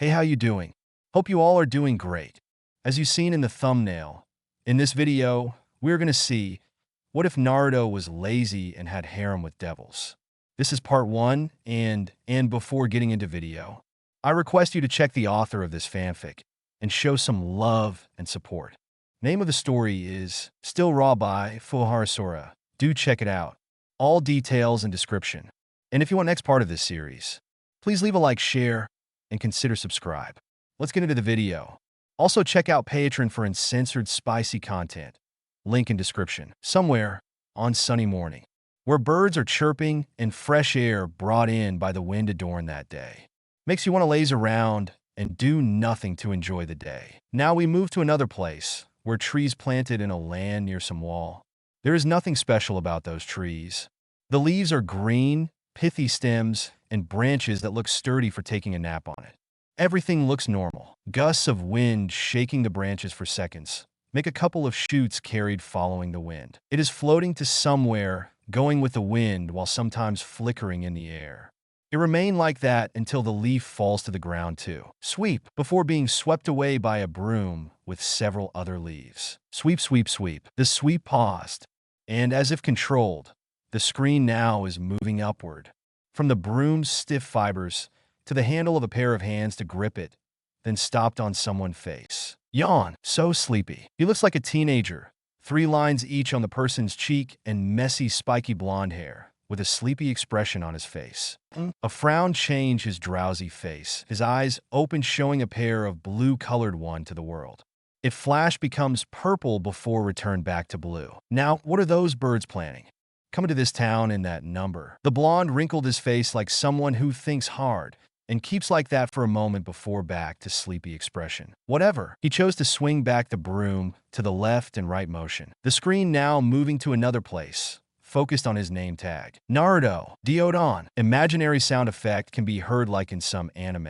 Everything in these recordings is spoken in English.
Hey, how you doing? Hope you all are doing great. As you've seen in the thumbnail, in this video, we're going to see what if Naruto was lazy and had harem with devils. This is part 1, and before getting into video, I request you to check the author of this fanfic and show some love and support. Name of the story is Still Raw by Fuharasora. Do check it out. All details in description. And if you want next part of this series, please leave a like, share, and consider subscribe. Let's get into the video. Also check out Patreon for uncensored spicy content. Link in description. Somewhere on sunny morning, where birds are chirping and fresh air brought in by the wind adorn that day. Makes you want to laze around and do nothing to enjoy the day. Now we move to another place, where trees planted in a land near some wall. There is nothing special about those trees. The leaves are green, pithy stems, and branches that look sturdy for taking a nap on it. Everything looks normal. Gusts of wind shaking the branches for seconds make a couple of shoots carried following the wind. It is floating to somewhere, going with the wind while sometimes flickering in the air. It remained like that until the leaf falls to the ground too. Sweep, before being swept away by a broom with several other leaves. Sweep, sweep, sweep. The sweep paused, and as if controlled, the screen now is moving upward, from the broom's stiff fibers to the handle of a pair of hands to grip it, then stopped on someone's face. Yawn, so sleepy. He looks like a teenager, 3 lines each on the person's cheek and messy spiky blonde hair, with a sleepy expression on his face. A frown changed his drowsy face, his eyes open showing a pair of blue-colored one to the world. It flashed becomes purple before returned back to blue. Now, what are those birds planning? Coming to this town in that number. The blonde wrinkled his face like someone who thinks hard and keeps like that for a moment before back to sleepy expression. Whatever. He chose to swing back the broom to the left and right motion. The screen now moving to another place, focused on his name tag. Naruto. Diodon. Imaginary sound effect can be heard like in some anime,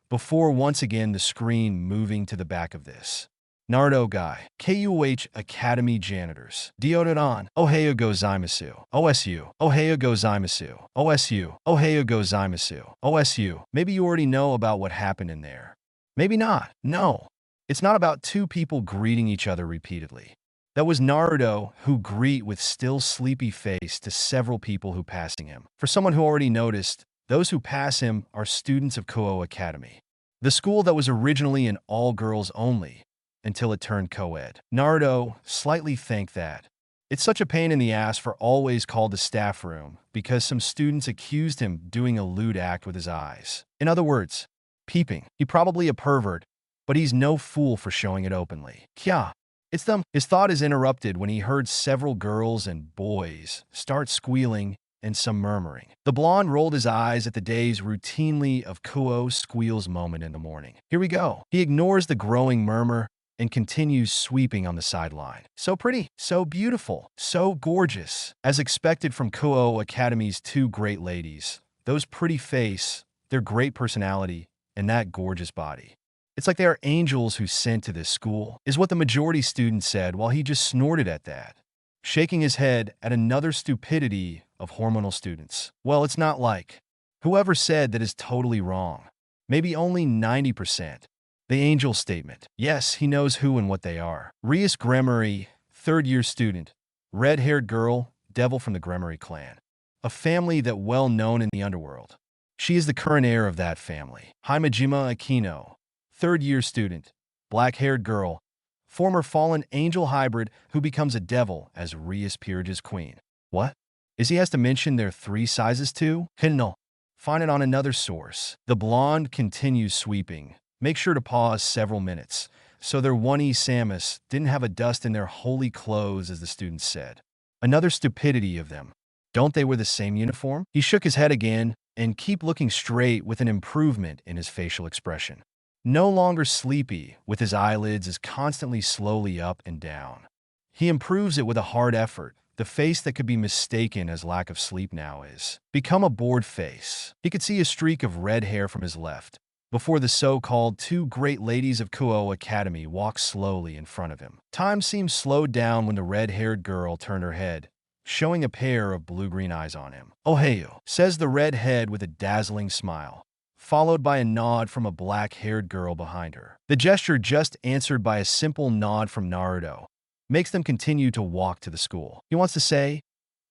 before once again the screen moving to the back of this. Naruto guy. KUH Academy janitors. Diodon. Ohayo gozaimasu. OSU. Ohayo gozaimasu. OSU. Ohayo gozaimasu. OSU. Maybe you already know about what happened in there. Maybe not. No. It's not about 2 people greeting each other repeatedly. That was Naruto who greet with still sleepy face to several people who passing him. For someone who already noticed, those who pass him are students of Kuo Academy, the school that was originally an all-girls only, until it turned co-ed. Naruto slightly thanked that. It's such a pain in the ass for always called the staff room because some students accused him doing a lewd act with his eyes. In other words, peeping. He probably a pervert, but he's no fool for showing it openly. Kya. It's them. His thought is interrupted when he heard several girls and boys start squealing and some murmuring. The blonde rolled his eyes at the day's routinely of Kuo squeals moment in the morning. Here we go. He ignores the growing murmur and continues sweeping on the sideline. So pretty, so beautiful, so gorgeous. As expected from Kuo Academy's 2 great ladies, those pretty face, their great personality, and that gorgeous body. It's like they are angels who sent to this school, is what the majority student said while he just snorted at that, shaking his head at another stupidity of hormonal students. Well, it's not like. Whoever said that is totally wrong. Maybe only 90%. The angel statement. Yes, he knows who and what they are. Rias Gremory, 3rd-year student, red-haired girl, devil from the Gremory clan. A family that well known in the underworld. She is the current heir of that family. Himejima Akino, 3rd-year student, black-haired girl, former fallen angel hybrid who becomes a devil as Rias Peerage's queen. What? Is he has to mention their 3 sizes too? No. Find it on another source. The blonde continues sweeping. Make sure to pause several minutes, so their 1E Samus didn't have a dust in their holy clothes as the students said. Another stupidity of them. Don't they wear the same uniform? He shook his head again and keep looking straight with an improvement in his facial expression. No longer sleepy, with his eyelids is constantly slowly up and down. He improves it with a hard effort. The face that could be mistaken as lack of sleep now is become a bored face. He could see a streak of red hair from his left, before the so-called 2 great ladies of Kuo Academy walked slowly in front of him. Time seemed slowed down when the red-haired girl turned her head, showing a pair of blue-green eyes on him. Ohayo, says the red head with a dazzling smile, followed by a nod from a black-haired girl behind her. The gesture, just answered by a simple nod from Naruto, makes them continue to walk to the school. He wants to say,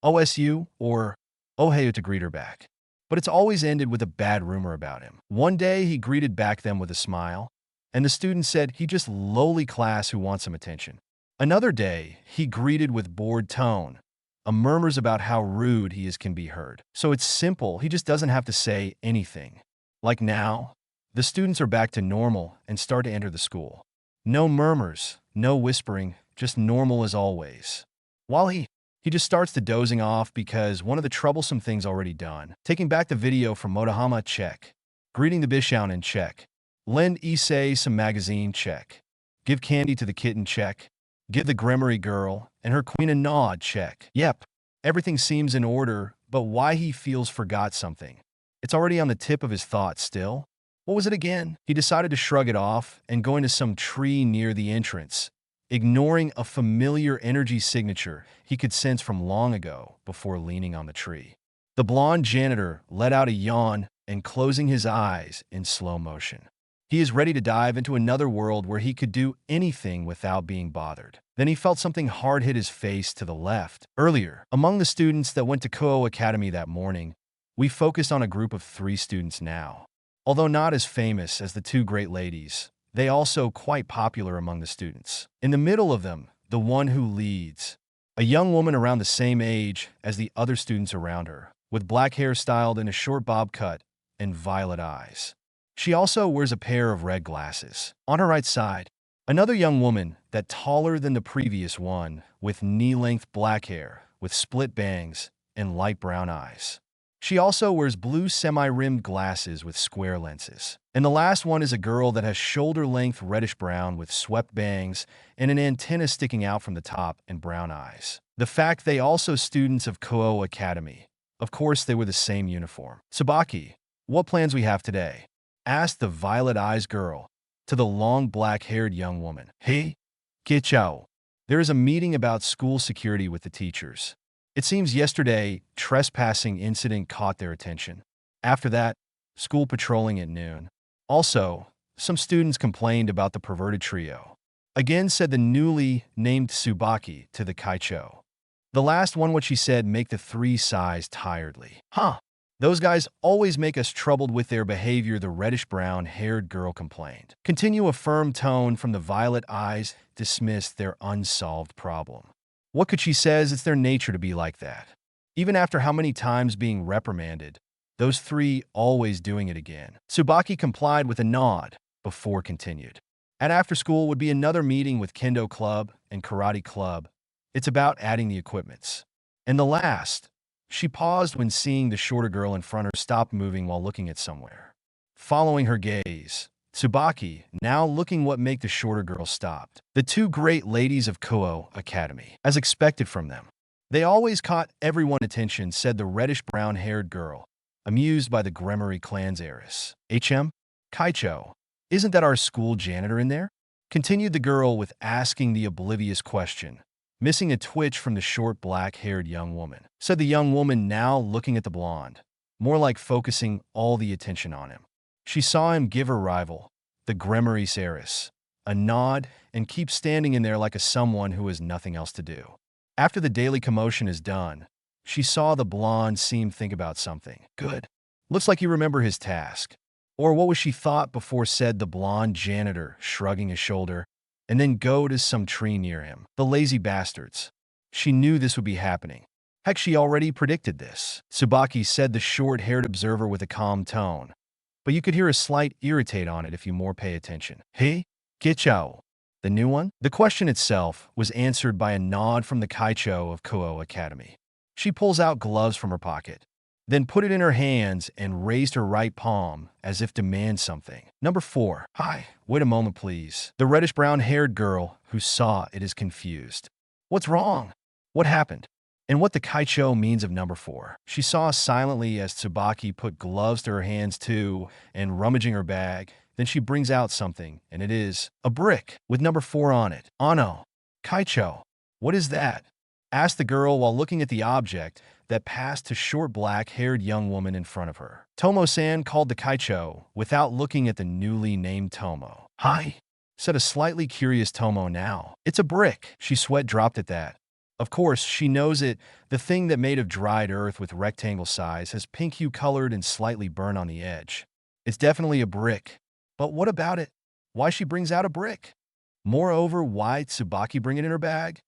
OSU or Ohio to greet her back, but it's always ended with a bad rumor about him. One day, he greeted back them with a smile, and the student said he just lowly class who wants some attention. Another day, he greeted with bored tone, a murmurs about how rude he is can be heard. So it's simple, he just doesn't have to say anything. Like now, the students are back to normal and start to enter the school. No murmurs, no whispering, just normal as always. While he just starts to dozing off because one of the troublesome things already done. Taking back the video from Motohama, check. Greeting the Bishounen, check. Lend Issei some magazine, check. Give candy to the kitten, check. Give the Gremory girl and her queen a nod, check. Yep, everything seems in order, but why he feels forgot something. It's already on the tip of his thoughts still. What was it again? He decided to shrug it off and go into some tree near the entrance, ignoring a familiar energy signature he could sense from long ago before leaning on the tree. The blonde janitor let out a yawn and closing his eyes in slow motion. He is ready to dive into another world where he could do anything without being bothered. Then he felt something hard hit his face to the left. Earlier, among the students that went to Kuo Academy that morning, we focused on a group of 3 students now. Although not as famous as the 2 great ladies, they also quite popular among the students. In the middle of them, the one who leads, a young woman around the same age as the other students around her, with black hair styled in a short bob cut and violet eyes. She also wears a pair of red glasses. On her right side, another young woman that taller than the previous one, with knee-length black hair, with split bangs and light brown eyes. She also wears blue semi-rimmed glasses with square lenses. And the last one is a girl that has shoulder-length reddish-brown with swept bangs and an antenna sticking out from the top and brown eyes. The fact they also students of Kuo Academy. Of course, they were the same uniform. Tsubaki, what plans we have today? Asked the violet-eyes girl to the long black-haired young woman. Hey, Kichao. There is a meeting about school security with the teachers. It seems yesterday, trespassing incident caught their attention. After that, school patrolling at noon. Also, some students complained about the perverted trio. Again, said the newly named Tsubaki to the Kaicho. The last one, what she said, make the 3 sighs tiredly. Huh. Those guys always make us troubled with their behavior, the reddish-brown-haired girl complained. Continue a firm tone from the violet eyes, dismissed their unsolved problem. What could she says? It's their nature to be like that. Even after how many times being reprimanded, those 3 always doing it again. Tsubaki complied with a nod before continued. At after school would be another meeting with Kendo Club and Karate Club. It's about adding the equipments. And the last, she paused when seeing the shorter girl in front of her stop moving while looking at somewhere. Following her gaze, Tsubaki, now looking what make the shorter girl stopped. The 2 great ladies of Kuo Academy. As expected from them. They always caught everyone's attention, said the reddish-brown-haired girl, amused by the Gremory clan's heiress. Kaicho, isn't that our school janitor in there? Continued the girl with asking the oblivious question, missing a twitch from the short black-haired young woman. Said the young woman, now looking at the blonde, more like focusing all the attention on him. She saw him give her rival, the Gremory's heiress, a nod and keep standing in there like a someone who has nothing else to do. After the daily commotion is done, she saw the blonde seem think about something. Good. Looks like you remember his task. Or what was she thought before, said the blonde janitor, shrugging his shoulder, and then go to some tree near him. The lazy bastards. She knew this would be happening. Heck, she already predicted this. Tsubaki, said the short-haired observer with a calm tone. But you could hear a slight irritate on it if you more pay attention. Hey, Kichao, the new one? The question itself was answered by a nod from the Kaicho of Kuo Academy. She pulls out gloves from her pocket, then put it in her hands and raised her right palm as if to demand something. Number 4. Hi, wait a moment please. The reddish-brown-haired girl who saw it is confused. What's wrong? What happened? And what the Kaicho means of number 4. She saw silently as Tsubaki put gloves to her hands too and rummaging her bag. Then she brings out something, and it is a brick with number 4 on it. Ano. Kaicho. What is that? asked the girl while looking at the object that passed to short black-haired young woman in front of her. Tomo-san called the kaicho without looking at the newly named Tomo. "Hi," said a slightly curious Tomo now. "It's a brick." She sweat dropped at that. Of course, she knows it. The thing that made of dried earth with rectangle size has pink hue colored and slightly burned on the edge. It's definitely a brick. But what about it? Why she brings out a brick? Moreover, why Tsubaki bring it in her bag?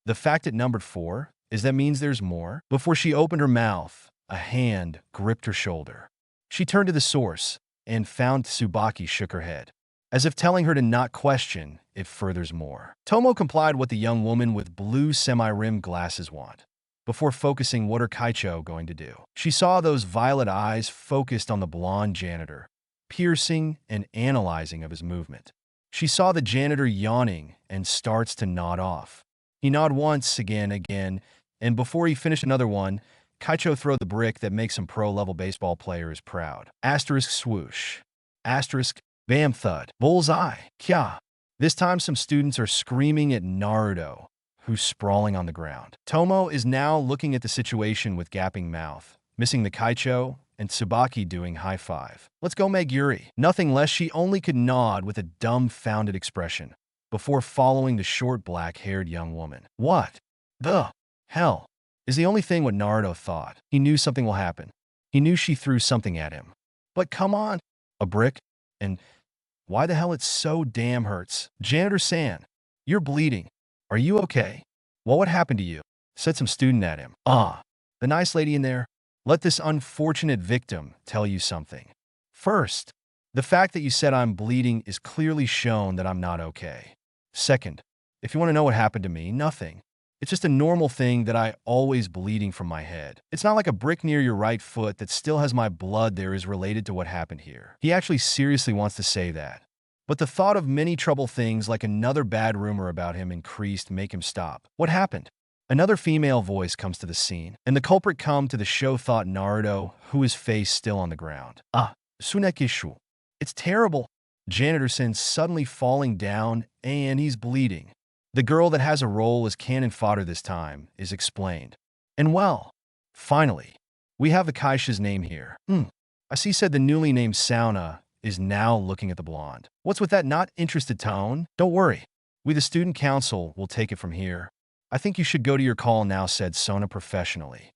The fact it numbered 4 is that means there's more. Before she opened her mouth, a hand gripped her shoulder. She turned to the source and found Tsubaki shook her head, as if telling her to not question if furthers more. Tomo complied what the young woman with blue semi-rimmed glasses want, before focusing what her kaicho going to do. She saw those violet eyes focused on the blonde janitor, piercing and analyzing of his movement. She saw the janitor yawning and starts to nod off. He nodded once, again, and before he finished another one, kaicho throw the brick that makes some pro-level baseball players proud. Asterisk swoosh. Asterisk bam thud. Bullseye. Kya. This time some students are screaming at Naruto, who's sprawling on the ground. Tomo is now looking at the situation with gaping mouth, missing the kaicho, and Tsubaki doing high five. "Let's go, Meguri." Nothing less, she only could nod with a dumbfounded expression, before following the short black-haired young woman. What the hell is the only thing what Naruto thought. He knew something will happen. He knew she threw something at him. But come on, a brick? And why the hell it so damn hurts? "Janitor-san, you're bleeding. Are you okay?" "Well, what happened to you?" said some student at him. The nice lady in there. "Let this unfortunate victim tell you something. First, the fact that you said I'm bleeding is clearly shown that I'm not okay. Second, if you want to know what happened to me, nothing. It's just a normal thing that I always bleeding from my head. It's not like a brick near your right foot that still has my blood there is related to what happened here." He actually seriously wants to say that. But the thought of many trouble things like another bad rumor about him increased make him stop. "What happened?" Another female voice comes to the scene, and the culprit come to the show thought Naruto, who is face still on the ground. Sunekishu. It's terrible. Janitor-san suddenly falling down, and he's bleeding. The girl that has a role as cannon fodder this time is explained. And well, finally, we have the Kaisha's name here. I see said the newly named Sauna is now looking at the blonde. What's with that not interested tone? Don't worry. We the student council will take it from here. I think you should go to your call now, said Sona professionally.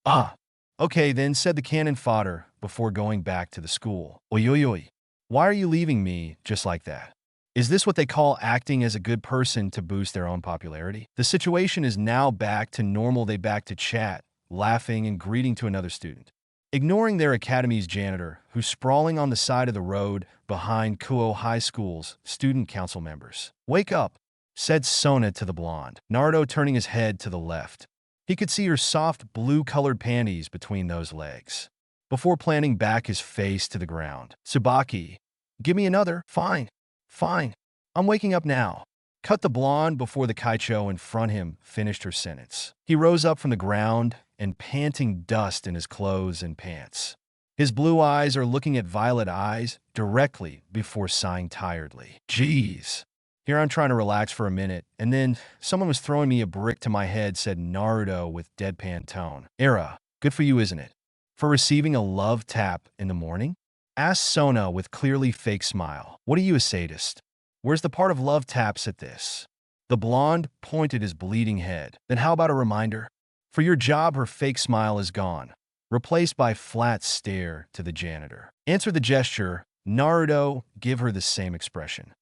Okay then, said the cannon fodder before going back to the school. Oyoyoi. Why are you leaving me just like that? Is this what they call acting as a good person to boost their own popularity? The situation is now back to normal. They back to chat, laughing and greeting to another student, ignoring their academy's janitor, who's sprawling on the side of the road behind Kuo High School's student council members. Wake up, said Sona to the blonde. Naruto turning his head to the left. He could see her soft blue-colored panties between those legs, before planting back his face to the ground. Tsubaki, give me another. Fine. I'm waking up now. Cut the blonde before the kaicho in front him finished her sentence. He rose up from the ground and panting dust in his clothes and pants. His blue eyes are looking at violet eyes directly before sighing tiredly. Jeez. Here I'm trying to relax for a minute, and then someone was throwing me a brick to my head, said Naruto with deadpan tone. Era, good for you, isn't it? For receiving a love tap in the morning? Asked Sona with clearly fake smile. What are you, a sadist? Where's the part of love taps at this? The blonde pointed his bleeding head. Then how about a reminder? For your job, her fake smile is gone, replaced by flat stare to the janitor. Answer the gesture. Naruto, give her the same expression.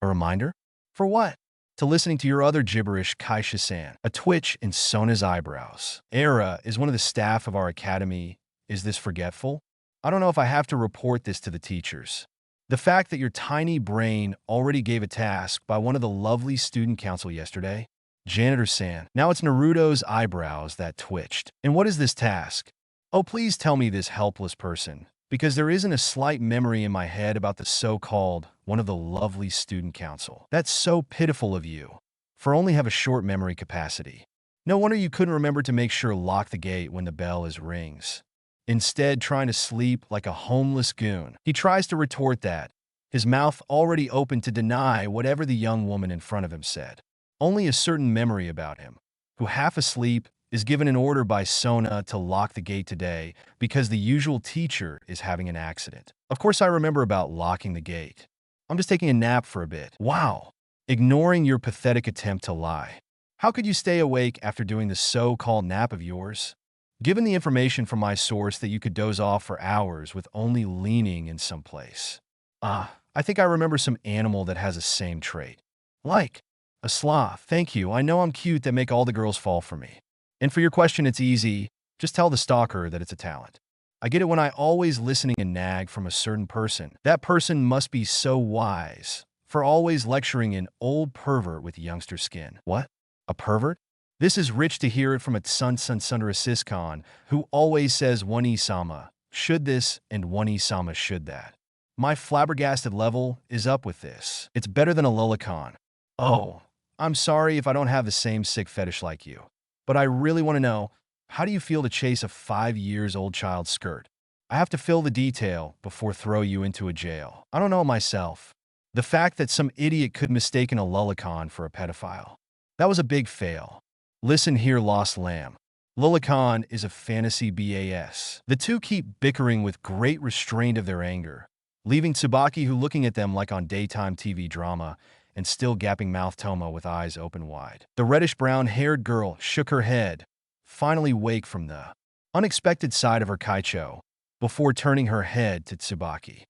A reminder? For what? To listening to your other gibberish, Kaisha-san. A twitch in Sona's eyebrows. Era is one of the staff of our academy. Is this forgetful? I don't know if I have to report this to the teachers. The fact that your tiny brain already gave a task by one of the lovely student council yesterday? Janitor-san. Now it's Naruto's eyebrows that twitched. And what is this task? Oh, please tell me this helpless person, because there isn't a slight memory in my head about the so-called one of the lovely student council. That's so pitiful of you, for only have a short memory capacity. No wonder you couldn't remember to make sure lock the gate when the bell is rings. Instead, trying to sleep like a homeless goon. He tries to retort that, his mouth already open to deny whatever the young woman in front of him said. Only a certain memory about him. who half asleep is given an order by Sona to lock the gate today because the usual teacher is having an accident. Of course, I remember about locking the gate. I'm just taking a nap for a bit. Wow. Ignoring your pathetic attempt to lie. How could you stay awake after doing the so-called nap of yours? Given the information from my source that you could doze off for hours with only leaning in some place. I think I remember some animal that has the same trait. Like a sloth. Thank you. I know I'm cute that make all the girls fall for me. And for your question, it's easy. Just tell the stalker that it's a talent. I get it when I always listening and nag from a certain person. That person must be so wise for always lecturing an old pervert with youngster skin. What? A pervert? This is rich to hear it from a Sundara Siskon who always says one-sama should this and one-sama should that. My flabbergasted level is up with this. It's better than a lullicon. Oh, I'm sorry if I don't have the same sick fetish like you. But I really want to know, how do you feel to chase a 5-year-old child's skirt? I have to fill the detail before throw you into a jail. I don't know myself. The fact that some idiot could mistaken a lullicon for a pedophile. That was a big fail. Listen here, lost lamb. Lullicon is a fantasy BAS. The two keep bickering with great restraint of their anger, leaving Tsubaki who looking at them like on daytime TV drama and still gapping mouth Tomo with eyes open wide. The reddish-brown-haired girl shook her head, finally wake from the unexpected side of her kaicho, before turning her head to Tsubaki.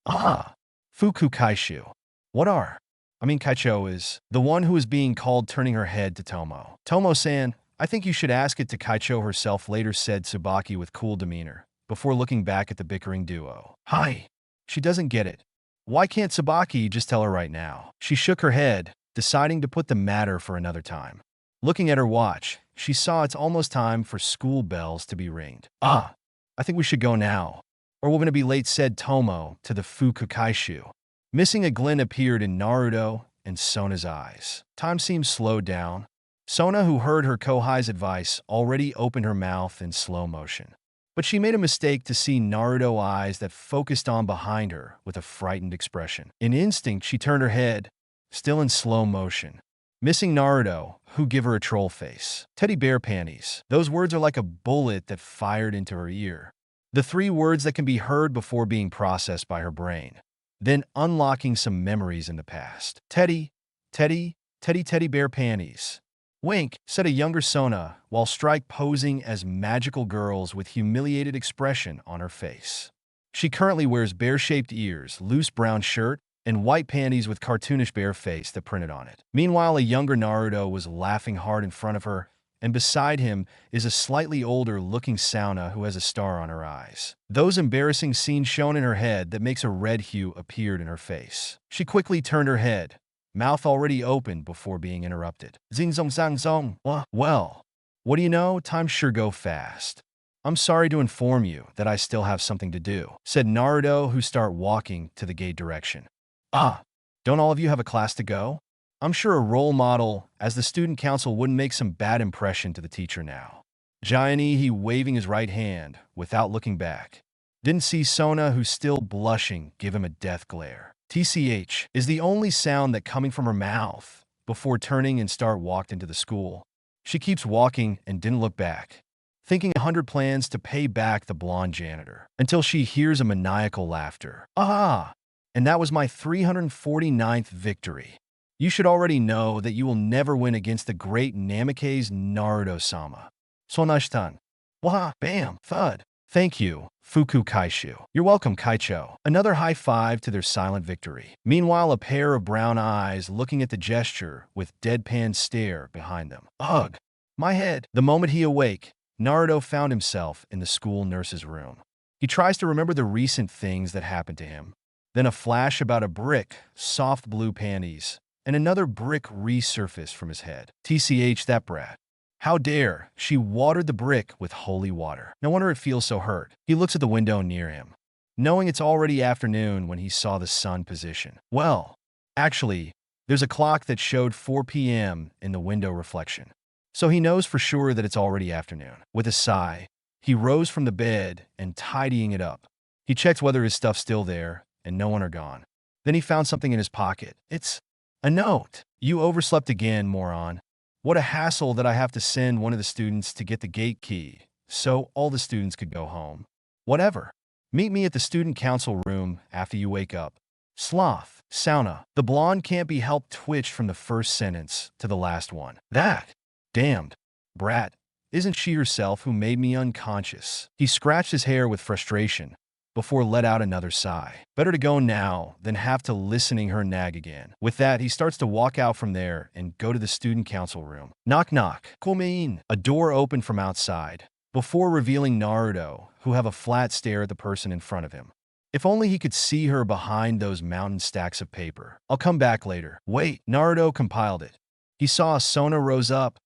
Fuku kaishu. Kaicho is the one who is being called, turning her head to Tomo. Tomo-san, I think you should ask it to Kaicho herself later, said Tsubaki with cool demeanor, before looking back at the bickering duo. Hi. She doesn't get it. Why can't Tsubaki just tell her right now? She shook her head, deciding to put the matter for another time. Looking at her watch, she saw it's almost time for school bells to be ringed. I think we should go now, or we're going to be late, said Tomo to the Fuku kaishu. Missing a glint appeared in Naruto and Sona's eyes. Time seemed slowed down. Sona, who heard her Kohai's advice, already opened her mouth in slow motion. But she made a mistake to see Naruto eyes that focused on behind her with a frightened expression. In instinct, she turned her head, still in slow motion. Missing Naruto, who give her a troll face. Teddy bear panties. Those words are like a bullet that fired into her ear. The 3 words that can be heard before being processed by her brain, then unlocking some memories in the past. Teddy bear panties. Wink, said a younger Sona, while Strike posing as magical girls with humiliated expression on her face. She currently wears bear-shaped ears, loose brown shirt, and white panties with cartoonish bear face that printed on it. Meanwhile, a younger Naruto was laughing hard in front of her, and beside him is a slightly older-looking Sauna who has a star on her eyes. Those embarrassing scenes shown in her head that makes a red hue appeared in her face. She quickly turned her head, mouth already open before being interrupted. Zing zong zang zong. Well, what do you know? Time sure go fast. I'm sorry to inform you that I still have something to do, said Naruto, who started walking to the gate direction. Don't all of you have a class to go? I'm sure a role model as the student council wouldn't make some bad impression to the teacher now. Giant he waving his right hand without looking back. Didn't see Sona, who's still blushing, give him a death glare. TCH is the only sound that coming from her mouth before turning and walked into the school. She keeps walking and didn't look back, thinking 100 plans to pay back the blonde janitor, until she hears a maniacal laughter. And that was my 349th victory. You should already know that you will never win against the great Namikaze Naruto-sama. Sonashtan. Wah, bam, thud. Thank you, Fuku kaishu. You're welcome, Kaicho. Another high five to their silent victory. Meanwhile, a pair of brown eyes looking at the gesture with deadpan stare behind them. Ugh, my head. The moment he awake, Naruto found himself in the school nurse's room. He tries to remember the recent things that happened to him. Then a flash about a brick, soft blue panties, and another brick resurfaced from his head. TCH, that brat. How dare she watered the brick with holy water. No wonder it feels so hurt. He looks at the window near him, knowing it's already afternoon when he saw the sun position. Well, actually, there's a clock that showed 4 p.m. in the window reflection. So he knows for sure that it's already afternoon. With a sigh, he rose from the bed and tidying it up. He checked whether his stuff's still there and no one are gone. Then he found something in his pocket. It's a note. You overslept again, moron. What a hassle that I have to send one of the students to get the gate key, so all the students could go home. Whatever. Meet me at the student council room after you wake up. Sloth, sauna. The blonde can't be helped twitch from the first sentence to the last one. That damned brat. Isn't she herself who made me unconscious? He scratched his hair with frustration before let out another sigh. Better to go now than have to listening her nag again. With that, he starts to walk out from there and go to the student council room. Knock knock. Come in. A door opened from outside before revealing Naruto, who have a flat stare at the person in front of him. If only he could see her behind those mountain stacks of paper. I'll come back later. Wait, Naruto compiled it. He saw Sona rose up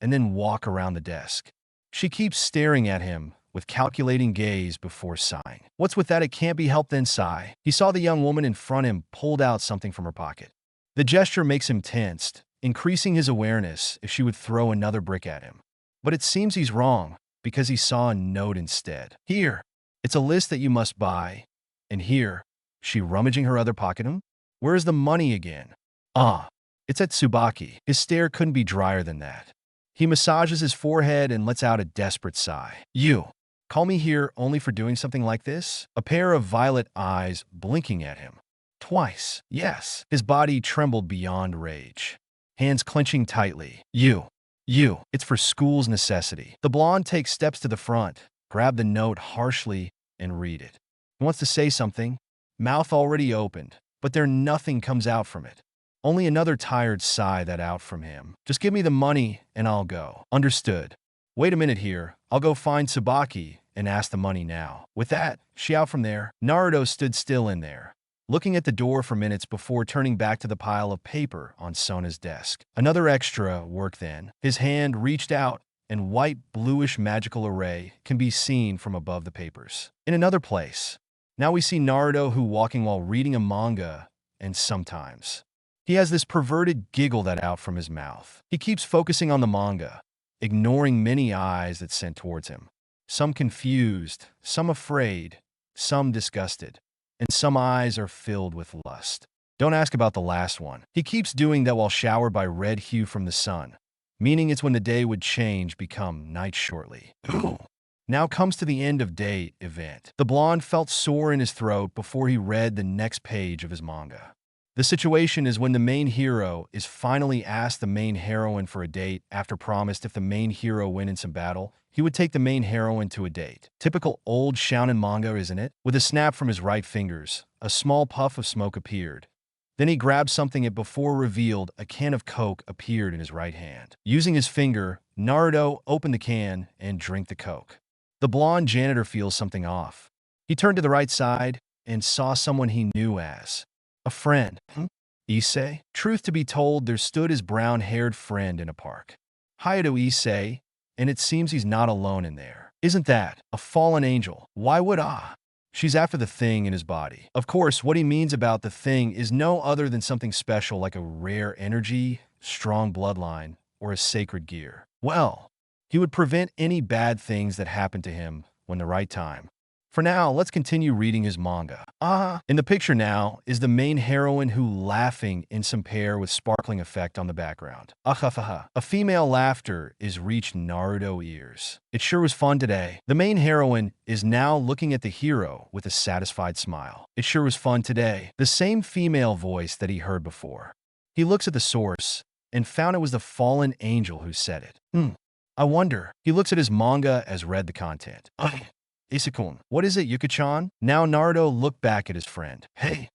and then walk around the desk. She keeps staring at him with calculating gaze before sighing. What's with that? It can't be helped then sigh. He saw the young woman in front of him pulled out something from her pocket. The gesture makes him tensed, increasing his awareness if she would throw another brick at him. But it seems he's wrong because he saw a note instead. Here, it's a list that you must buy. And here, she rummaging her other pocket. Where's the money again? It's at Tsubaki. His stare couldn't be drier than that. He massages his forehead and lets out a desperate sigh. You call me here only for doing something like this? A pair of violet eyes blinking at him. Twice, yes. His body trembled beyond rage. Hands clenching tightly. You. It's for school's necessity. The blonde takes steps to the front, grab the note harshly, and read it. He wants to say something, mouth already opened, but nothing comes out from it. Only another tired sigh that out from him. Just give me the money and I'll go. Understood. Wait a minute here. I'll go find Tsubaki and ask the money now. With that, she out from there. Naruto stood still in there, looking at the door for minutes before turning back to the pile of paper on Sona's desk. Another extra work then. His hand reached out and white bluish magical array can be seen from above the papers. In another place, now we see Naruto who walking while reading a manga, and sometimes he has this perverted giggle that out from his mouth. He keeps focusing on the manga, ignoring many eyes that sent towards him. Some confused, some afraid, some disgusted, and some eyes are filled with lust. Don't ask about the last one. He keeps doing that while showered by red hue from the sun, meaning it's when the day would change become night shortly. Ooh. Now comes to the end of day event. The blonde felt sore in his throat before he read the next page of his manga. The situation is when the main hero is finally asked the main heroine for a date after promised if the main hero win in some battle, he would take the main heroine to a date. Typical old shounen manga, isn't it? With a snap from his right fingers, a small puff of smoke appeared. Then he grabbed something it before revealed a can of Coke appeared in his right hand. Using his finger, Naruto opened the can and drank the Coke. The blonde janitor feels something off. He turned to the right side and saw someone he knew as a friend. Issei? Truth to be told, there stood his brown-haired friend in a park. Hayato Issei, and it seems he's not alone in there. Isn't that a fallen angel? Why would she's after the thing in his body. Of course, what he means about the thing is no other than something special like a rare energy, strong bloodline, or a sacred gear. Well, he would prevent any bad things that happen to him when the right time. For now, let's continue reading his manga. In the picture now is the main heroine who laughing in some pair with sparkling effect on the background. A female laughter is reached Naruto ears. It sure was fun today. The main heroine is now looking at the hero with a satisfied smile. It sure was fun today. The same female voice that he heard before. He looks at the source and found it was the fallen angel who said it. I wonder. He looks at his manga as read the content. Isakun, what is it, Yuka-chan? Now Naruto looked back at his friend. Hey,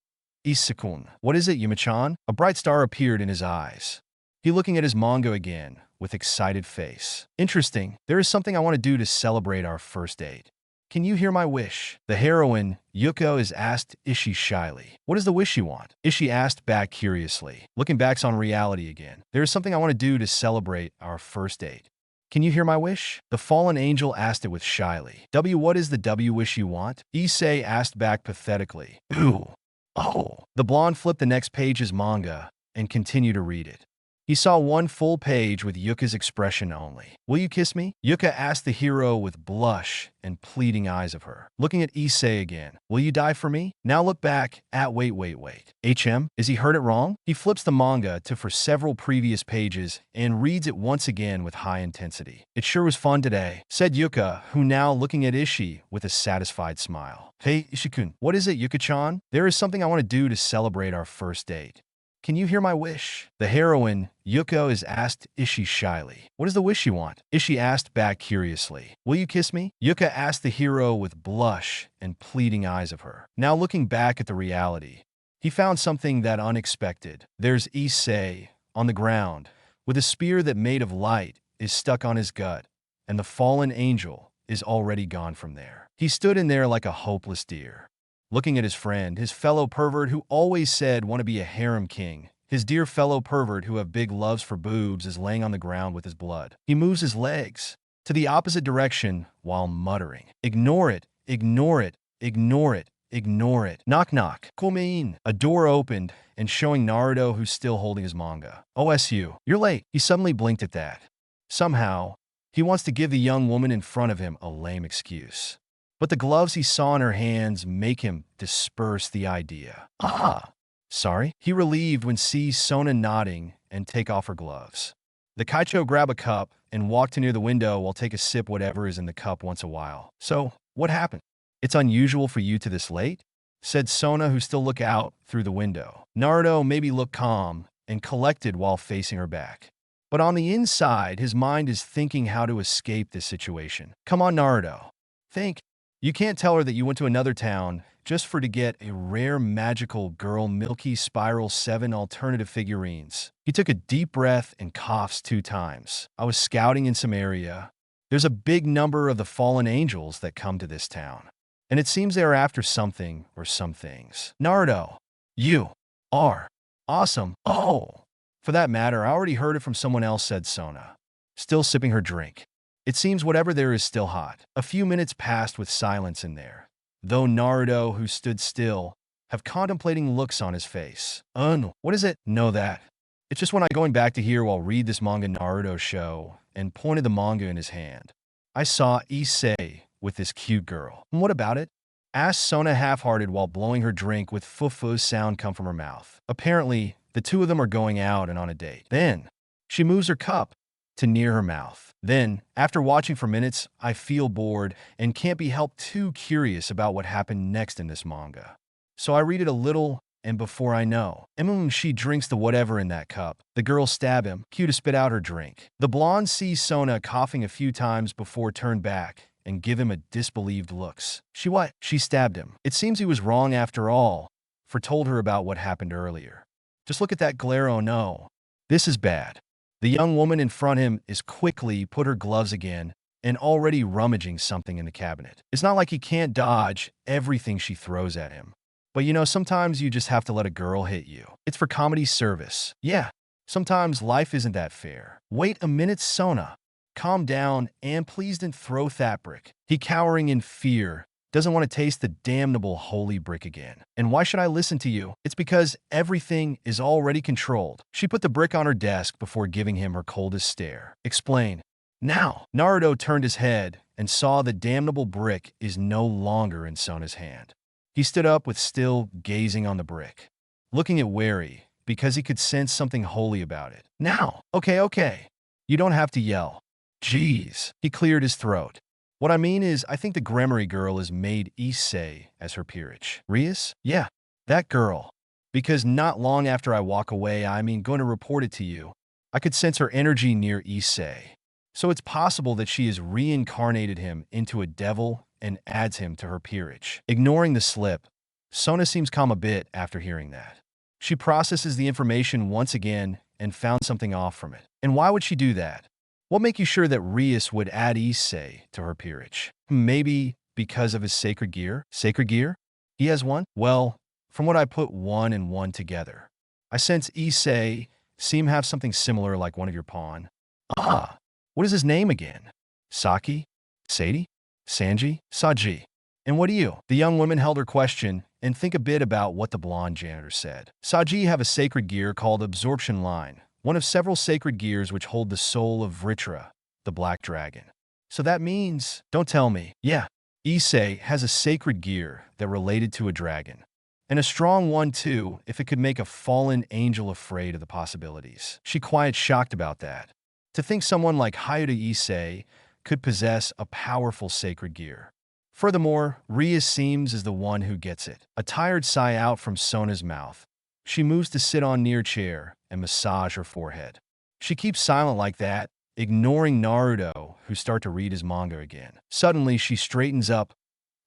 Isakun, what is it, Yuma-chan? A bright star appeared in his eyes. He looking at his manga again with excited face. Interesting. There is something I want to do to celebrate our first date. Can you hear my wish? The heroine, Yuko, is asked Ishi shyly. What is the wish you want? Ishi asked back curiously, looking back on reality again. There is something I want to do to celebrate our first date. Can you hear my wish? The fallen angel asked it with shyly. What is the W wish you want? Issei asked back pathetically. Ooh. Oh. The blonde flipped the next page's manga and continued to read it. He saw one full page with Yuka's expression only. "Will you kiss me?" Yuka asked the hero with blush and pleading eyes of her. Looking at Issei again. "Will you die for me?" Now look back at wait. HM? Is he heard it wrong? He flips the manga to for several previous pages and reads it once again with high intensity. "It sure was fun today," said Yuka, who now looking at Ishii with a satisfied smile. "Hey, Ishii-kun, what is it, Yuka-chan? There is something I want to do to celebrate our first date. Can you hear my wish?" The heroine, Yuko, is asked Ishii shyly. "What is the wish you want?" Ishii asked back curiously. "Will you kiss me?" Yuka asked the hero with blush and pleading eyes of her. Now looking back at the reality, he found something that unexpected. There's Issei on the ground, with a spear that made of light is stuck on his gut, and the fallen angel is already gone from there. He stood in there like a hopeless deer, looking at his friend, his fellow pervert who always said want to be a harem king. His dear fellow pervert who have big loves for boobs is laying on the ground with his blood. He moves his legs to the opposite direction while muttering, "Ignore it, ignore it, ignore it, ignore it." Knock knock. Come in. A door opened and showing Naruto who's still holding his manga. "OSU, you're late." He suddenly blinked at that. Somehow, he wants to give the young woman in front of him a lame excuse. But the gloves he saw in her hands make him disperse the idea. "Ah, sorry." He relieved when sees Sona nodding and take off her gloves. The Kaicho grab a cup and walk to near the window while take a sip whatever is in the cup once a while. "So, what happened?" "It's unusual for you to this late," said Sona, who still look out through the window. Naruto maybe looked calm and collected while facing her back. But on the inside, his mind is thinking how to escape this situation. "Come on, Naruto. Think. You can't tell her that you went to another town just for to get a rare magical girl Milky Spiral 7 alternative figurines." He took a deep breath and coughs 2 times. "I was scouting in some area. There's a big number of the fallen angels that come to this town, and it seems they are after something or some things." "Naruto, you are awesome." "Oh, for that matter, I already heard it from someone else," said Sona, still sipping her drink. "It seems whatever there is still hot." A few minutes passed with silence in there, though Naruto, who stood still, have contemplating looks on his face. No, what is it?" "No, that. It's just when I going back to here while read this manga Naruto show," and pointed the manga in his hand. "I saw Issei with this cute girl." "And what about it?" asked Sona half-hearted while blowing her drink with fufu sound come from her mouth. "Apparently, the two of them are going out and on a date." Then, she moves her cup to near her mouth. "Then, after watching for minutes, I feel bored and can't be helped too curious about what happened next in this manga. So I read it a little, and before I know, she drinks the whatever in that cup. The girls stab him, cue to spit out her drink. The blonde sees Sona coughing a few times before turn back and give him a disbelieved looks. "She what?" "She stabbed him. It seems he was wrong after all, for told her about what happened earlier. Just look at that glare, oh no. This is bad." The young woman in front of him is quickly put her gloves again and already rummaging something in the cabinet. It's not like he can't dodge everything she throws at him. But you know, sometimes you just have to let a girl hit you. It's for comedy service. Yeah, sometimes life isn't that fair. "Wait a minute, Sona. Calm down and please don't throw that brick." He cowering in fear, doesn't want to taste the damnable holy brick again. "And why should I listen to you?" "It's because everything is already controlled." She put the brick on her desk before giving him her coldest stare. "Explain." "Now." Naruto turned his head and saw the damnable brick is no longer in Sona's hand. He stood up with still gazing on the brick, looking at wary because he could sense something holy about it. "Now." Okay. You don't have to yell." "Jeez." He cleared his throat. "What I mean is, I think the Gremory girl has made Issei as her peerage." "Rias?" "Yeah, that girl. Because not long after I walk away, going to report it to you, I could sense her energy near Issei. So it's possible that she has reincarnated him into a devil and adds him to her peerage." Ignoring the slip, Sona seems calm a bit after hearing that. She processes the information once again and found something off from it. "And why would she do that? What make you sure that Rias would add Issei to her peerage?" "Maybe because of his sacred gear." "Sacred gear? He has one?" "Well, from what I put 1 and 1 together, I sense Issei seem have something similar like one of your pawn." "Ah, what is his name again?" "Saki? Sadie? Sanji? Saji. And what do you?" The young woman held her question and think a bit about what the blonde janitor said. "Saji have a sacred gear called Absorption Line, one of several sacred gears which hold the soul of Vritra, the Black Dragon. So that means, don't tell me. Yeah, Issei has a sacred gear that related to a dragon. And a strong one too, if it could make a fallen angel afraid of the possibilities. She quite shocked about that. To think someone like Hayata Issei could possess a powerful sacred gear. Furthermore, Ria seems as the one who gets it. A tired sigh out from Sona's mouth. She moves to sit on near chair and massage her forehead. She keeps silent like that, ignoring Naruto, who start to read his manga again. Suddenly, she straightens up,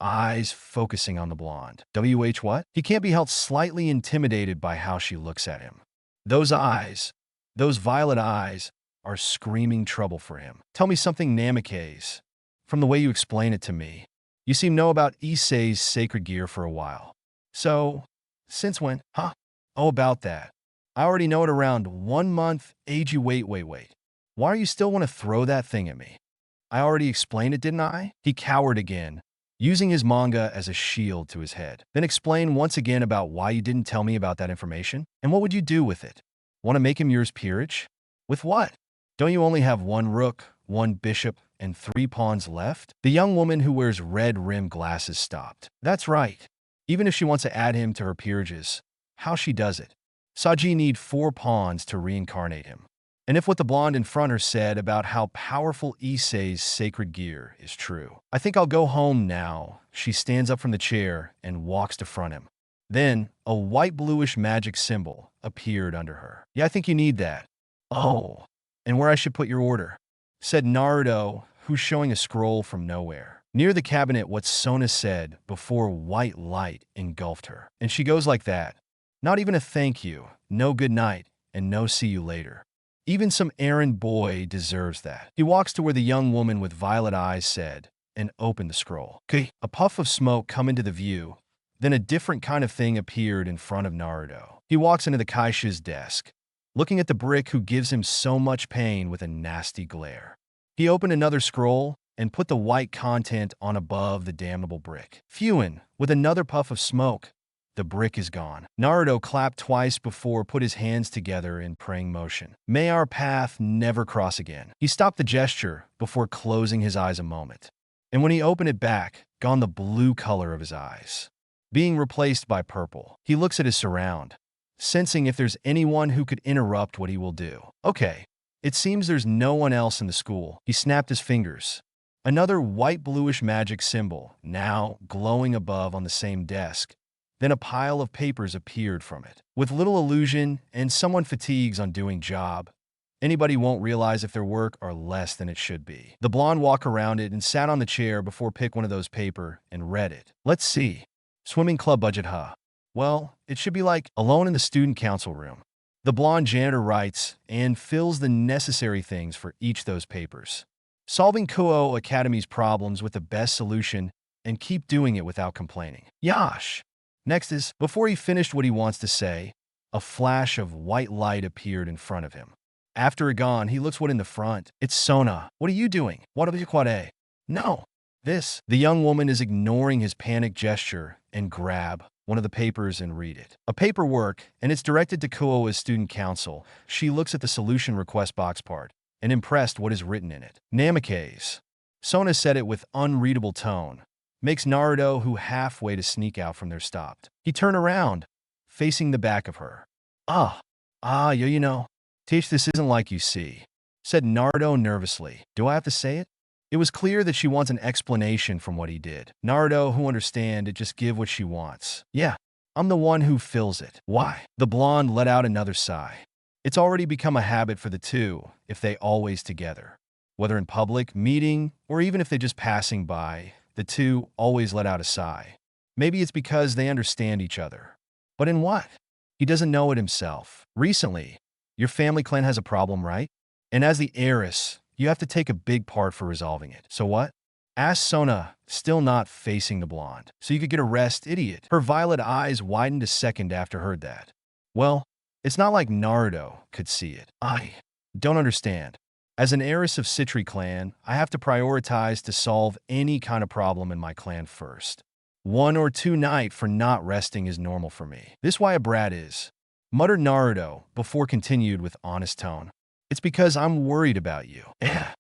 eyes focusing on the blonde. What? He can't be helped slightly intimidated by how she looks at him. Those eyes, those violet eyes, are screaming trouble for him. Tell me something, Namikaze. From the way you explain it to me, you seem to know about Issei's sacred gear for a while. So, since when? Huh? Oh, about that. I already know it around 1 month age. You wait. Why do you still want to throw that thing at me? I already explained it, didn't I? He cowered again, using his manga as a shield to his head. Then explain once again about why you didn't tell me about that information, and what would you do with it? Want to make him yours peerage? With what? Don't you only have 1 rook, 1 bishop, and 3 pawns left? The young woman who wears red-rimmed glasses stopped. That's right. Even if she wants to add him to her peerages, how she does it? Saji need 4 pawns to reincarnate him. And if what the blonde in front her said about how powerful Issei's sacred gear is true, I think I'll go home now. She stands up from the chair and walks to front him. Then, a white-bluish magic symbol appeared under her. Yeah, I think you need that. Oh, and where I should put your order, said Naruto, who's showing a scroll from nowhere. Near the cabinet, what Sona said before white light engulfed her. And she goes like that. Not even a thank you, no good night, and no see you later. Even some errand boy deserves that. He walks to where the young woman with violet eyes said, and opened the scroll. Okay, a puff of smoke come into the view, then a different kind of thing appeared in front of Naruto. He walks into the Kaisha's desk, looking at the brick who gives him so much pain with a nasty glare. He opened another scroll and put the white content on above the damnable brick. Phewan, with another puff of smoke, the brick is gone. Naruto clapped twice before put his hands together in praying motion. May our path never cross again. He stopped the gesture before closing his eyes a moment. And when he opened it back, gone the blue color of his eyes, being replaced by purple. He looks at his surround, sensing if there's anyone who could interrupt what he will do. Okay, it seems there's no one else in the school. He snapped his fingers. Another white-bluish magic symbol, now glowing above on the same desk. Then a pile of papers appeared from it. With little illusion and someone fatigues on doing job, anybody won't realize if their work are less than it should be. The blonde walked around it and sat on the chair before pick one of those paper and read it. Let's see. Swimming club budget, huh? Well, it should be like alone in the student council room. The blonde janitor writes and fills the necessary things for each of those papers. Solving Kuo Academy's problems with the best solution and keep doing it without complaining. Yash! Next is, before he finished what he wants to say, a flash of white light appeared in front of him. After it gone, he looks what in the front. It's Sona. What are you doing? What are you quade? No. This. The young woman is ignoring his panic gesture and grab one of the papers and read it. A paperwork, and it's directed to Kuo's student council. She looks at the solution request box part and impressed what is written in it. Namikaze. Sona said it with unreadable tone. Makes Naruto, who halfway to sneak out from there, stopped. He turned around, facing the back of her. You know. Teach, this isn't like you see, said Naruto nervously. Do I have to say it? It was clear that she wants an explanation from what he did. Naruto, who understand it, just give what she wants. Yeah, I'm the one who fills it. Why? The blonde let out another sigh. It's already become a habit for the two, if they always together. Whether in public, meeting, or even if they're just passing by, the two always let out a sigh. Maybe it's because they understand each other. But in what? He doesn't know it himself. Recently, your family clan has a problem, right? And as the heiress, you have to take a big part for resolving it. So what? Asked Sona, still not facing the blonde. So you could get a rest, idiot. Her violet eyes widened a second after heard that. Well, it's not like Naruto could see it. I don't understand. As an heiress of Citri clan, I have to prioritize to solve any kind of problem in my clan first. 1 or 2 nights for not resting is normal for me. This why a brat is. muttered Naruto before continued with honest tone. It's because I'm worried about you.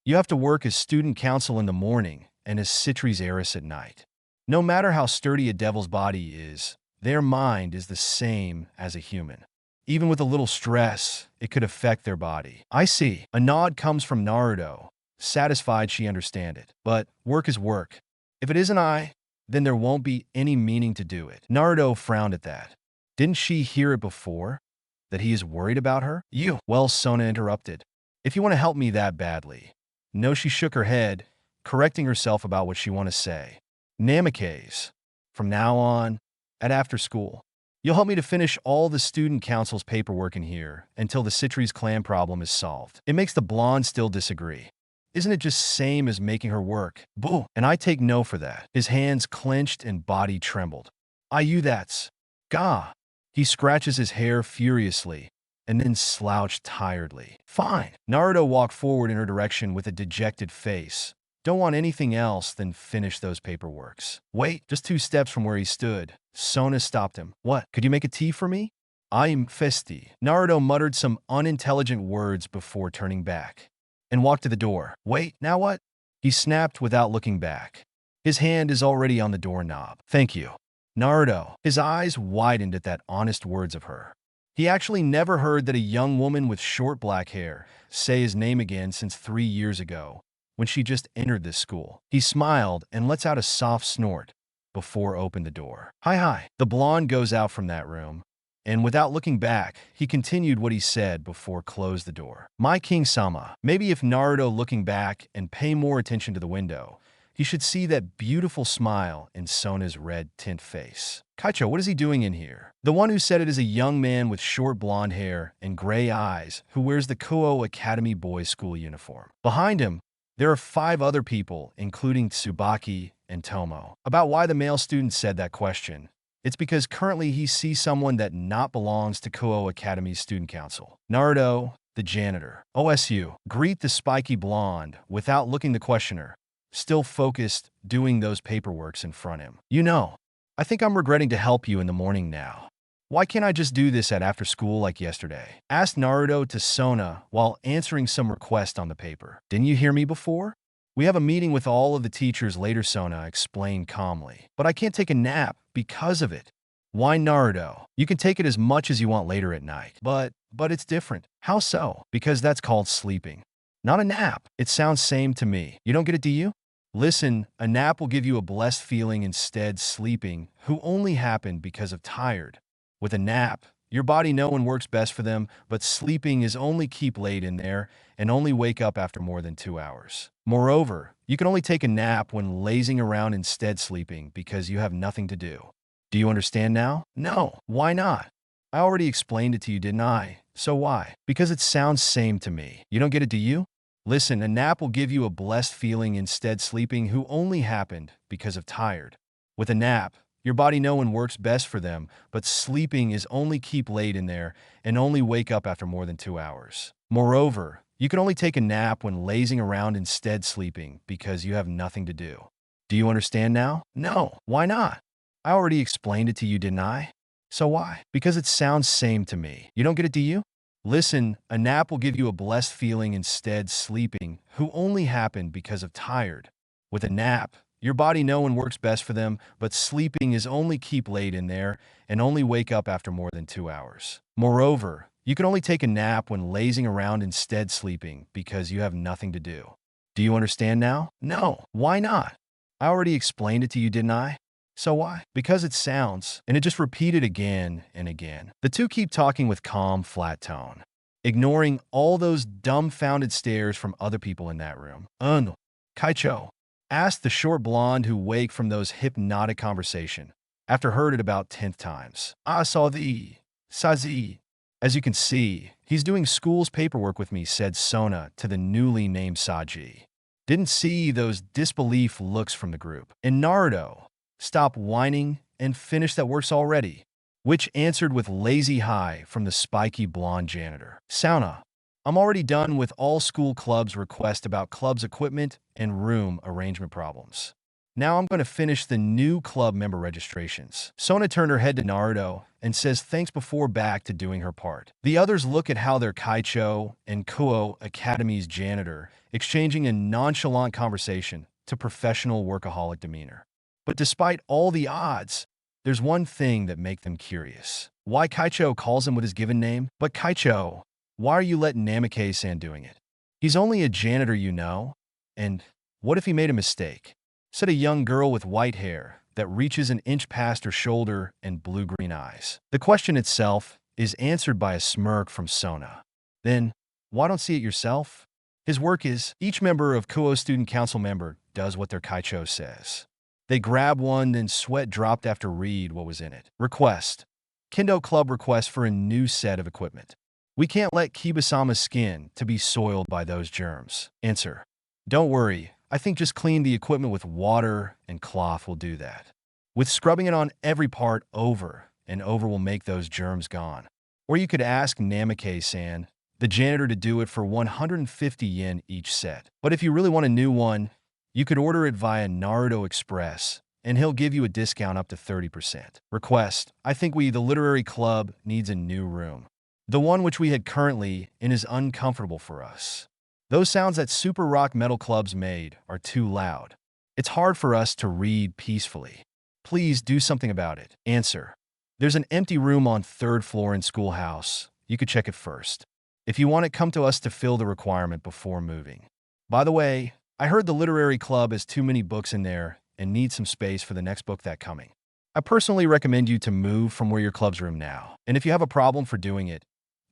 You have to work as student council in the morning and as Citri's heiress at night. No matter how sturdy a devil's body is, their mind is the same as a human. Even with a little stress, it could affect their body. I see. A nod comes from Naruto, satisfied she understand it. But work is work. If it isn't then there won't be any meaning to do it. Naruto frowned at that. Didn't she hear it before? That he is worried about her? You. Well, Sona interrupted. If you want to help me that badly. No, she shook her head, correcting herself about what she want to say. Namikaze. From now on, at after school, you'll help me to finish all the student council's paperwork in here until the Citri's clan problem is solved. It makes the blonde still disagree. Isn't it just same as making her work? Boo! And I take no for that. His hands clenched and body trembled. You that's. Gah! He scratches his hair furiously and then slouched tiredly. Fine. Naruto walked forward in her direction with a dejected face. Don't want anything else than finish those paperworks. Wait, just 2 steps from where he stood, Sona stopped him. What? Could you make a tea for me? I'm festi. Naruto muttered some unintelligent words before turning back and walked to the door. Wait, now what? He snapped without looking back. His hand is already on the doorknob. Thank you. Naruto, his eyes widened at that honest words of her. He actually never heard that a young woman with short black hair say his name again since 3 years ago, when she just entered this school. He smiled and lets out a soft snort before opened the door. Hi. The blonde goes out from that room, and without looking back, he continued what he said before closed the door. My King-sama, maybe if Naruto looking back and pay more attention to the window, he should see that beautiful smile in Sona's red tint face. Kaicho, what is he doing in here? The one who said it is a young man with short blonde hair and gray eyes who wears the Kuo Academy boys' school uniform. Behind him, there are 5 other people, including Tsubaki and Tomo. About why the male student said that question, it's because currently he sees someone that not belongs to Kuo Academy's student council. Naruto, the janitor. OSU, greet the spiky blonde without looking the questioner, still focused, doing those paperworks in front of him. You know, I think I'm regretting to help you in the morning now. Why can't I just do this at after school like yesterday? Asked Naruto to Sona while answering some request on the paper. Didn't you hear me before? We have a meeting with all of the teachers later, Sona explained calmly. But I can't take a nap because of it. Why, Naruto? You can take it as much as you want later at night. But it's different. How so? Because that's called sleeping. Not a nap. It sounds same to me. You don't get it, do you? Listen, a nap will give you a blessed feeling instead sleeping, who only happened because of tired. With a nap, your body know when works best for them, but sleeping is only keep late in there and only wake up after more than 2 hours. Moreover, you can only take a nap when lazing around instead sleeping because you have nothing to do. Do you understand now? No. Why not? I already explained it to you, didn't I? So why? Because it sounds same to me. You don't get it, do you? Listen, a nap will give you a blessed feeling instead sleeping who only happened because of tired. With a nap, your body know when works best for them, but sleeping is only keep late in there and only wake up after more than 2 hours. Moreover, you can only take a nap when lazing around instead sleeping because you have nothing to do. Do you understand now? No. Why not? I already explained it to you, didn't I? So why? Because it sounds same to me. You don't get it, do you? Listen, a nap will give you a blessed feeling instead sleeping who only happened because of tired. With a nap, your body know when works best for them, but sleeping is only keep late in there and only wake up after more than 2 hours. Moreover, you can only take a nap when lazing around instead sleeping because you have nothing to do. Do you understand now? No. Why not? I already explained it to you, didn't I? So why? Because it sounds, and it just repeated again and again. The two keep talking with calm, flat tone, ignoring all those dumbfounded stares from other people in that room. Kaicho, asked the short blonde who waked from those hypnotic conversation after heard it about 10th times. I saw the Sazi. As you can see, he's doing school's paperwork with me, said Sona to the newly named Saji. Didn't see those disbelief looks from the group. And Naruto, stop whining and finish that works already, which answered with lazy hi from the spiky blonde janitor. Sauna, I'm already done with all school clubs' request about club's equipment and room arrangement problems. Now I'm going to finish the new club member registrations. Sona turned her head to Naruto and says thanks before back to doing her part. The others look at how their Kaicho and Kuo Academy's janitor exchanging a nonchalant conversation to professional workaholic demeanor. But despite all the odds, there's one thing that makes them curious. Why Kaicho calls him with his given name? But Kaicho, why are you letting Namikaze-san doing it? He's only a janitor, you know. And what if he made a mistake? Said a young girl with white hair that reaches an inch past her shoulder and blue-green eyes. The question itself is answered by a smirk from Sona. Then, why don't see it yourself? His work is, each member of Kuo Student Council member does what their Kaicho says. They grab one, then sweat dropped after read what was in it. Request. Kendo Club request for a new set of equipment. We can't let Kibasama's skin to be soiled by those germs. Answer. Don't worry, I think just clean the equipment with water and cloth will do that. With scrubbing it on every part over and over will make those germs gone. Or you could ask Namikaze-san, the janitor, to do it for 150 yen each set. But if you really want a new one, you could order it via Naruto Express, and he'll give you a discount up to 30%. Request. I think the literary club needs a new room. The one which we had currently in is uncomfortable for us. Those sounds that super rock metal clubs made are too loud. It's hard for us to read peacefully. Please do something about it. Answer. There's an empty room on 3rd floor in schoolhouse. You could check it first. If you want it, come to us to fill the requirement before moving. By the way, I heard the literary club has too many books in there and needs some space for the next book that's coming. I personally recommend you to move from where your club's room now. And if you have a problem for doing it,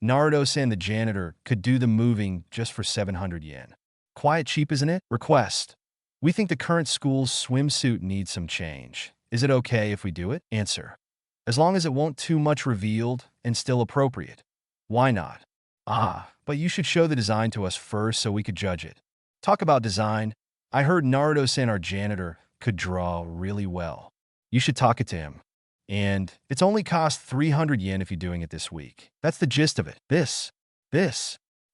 Naruto-san, the janitor, could do the moving just for 700 yen. Quite cheap, isn't it? Request. We think the current school's swimsuit needs some change. Is it okay if we do it? Answer. As long as it won't too much revealed and still appropriate. Why not? But you should show the design to us first so we could judge it. Talk about design. I heard Naruto-san, our janitor, could draw really well. You should talk it to him. And it's only cost 300 yen if you're doing it this week. That's the gist of it. This,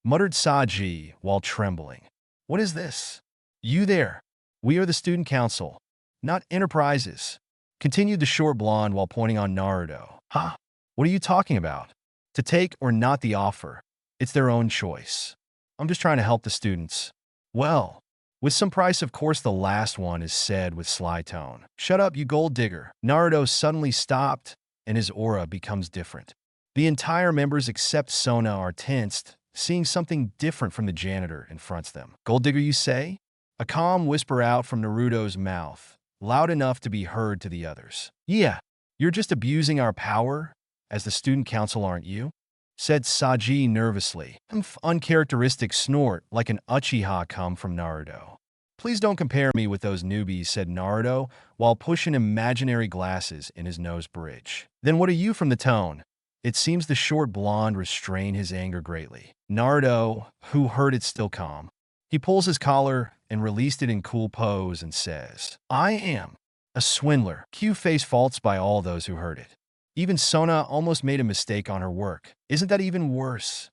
muttered Saji while trembling. What is this? You there. We are the student council, not enterprises. Continued the short blonde while pointing on Naruto. Huh? What are you talking about? To take or not the offer. It's their own choice. I'm just trying to help the students. Well, with some price, of course. The last one is said with sly tone. Shut up, you gold digger. Naruto suddenly stopped, and his aura becomes different. The entire members except Sona are tensed, seeing something different from the janitor in front of them. Gold digger, you say? A calm whisper out from Naruto's mouth, loud enough to be heard to the others. Yeah, you're just abusing our power as the student council, aren't you? Said Saji nervously. Uncharacteristic snort like an Uchiha come from Naruto. Please don't compare me with those newbies, said Naruto while pushing imaginary glasses in his nose bridge. Then what are you from the tone? It seems the short blonde restrained his anger greatly. Naruto, who heard it still calm, he pulls his collar and released it in cool pose and says, I am a swindler. Q face faults by all those who heard it. Even Sona almost made a mistake on her work. Isn't that even worse?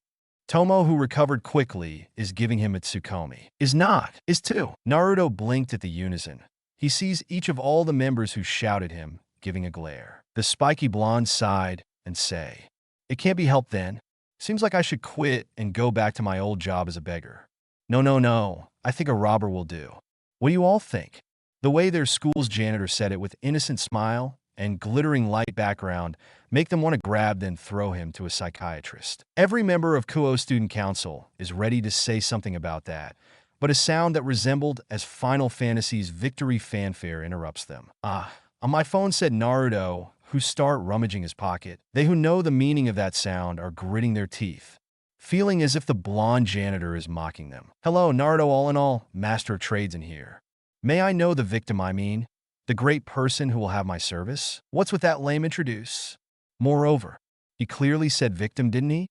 Tomo, who recovered quickly, is giving him a Tsukomi. Is not. Is too. Naruto blinked at the unison. He sees each of all the members who shouted him, giving a glare. The spiky blonde sighed and say, It can't be helped then. Seems like I should quit and go back to my old job as a beggar. No. I think a robber will do. What do you all think? The way their school's janitor said it with innocent smile and glittering light background make them want to grab then throw him to a psychiatrist. Every member of Kuo Student Council is ready to say something about that, but a sound that resembled as Final Fantasy's victory fanfare interrupts them. On my phone, said Naruto, who start rummaging his pocket. They who know the meaning of that sound are gritting their teeth, feeling as if the blonde janitor is mocking them. Hello, Naruto, all in all, master of trades in here. May I know the victim, I mean? The great person who will have my service? What's with that lame introduce? Moreover, he clearly said victim, didn't he?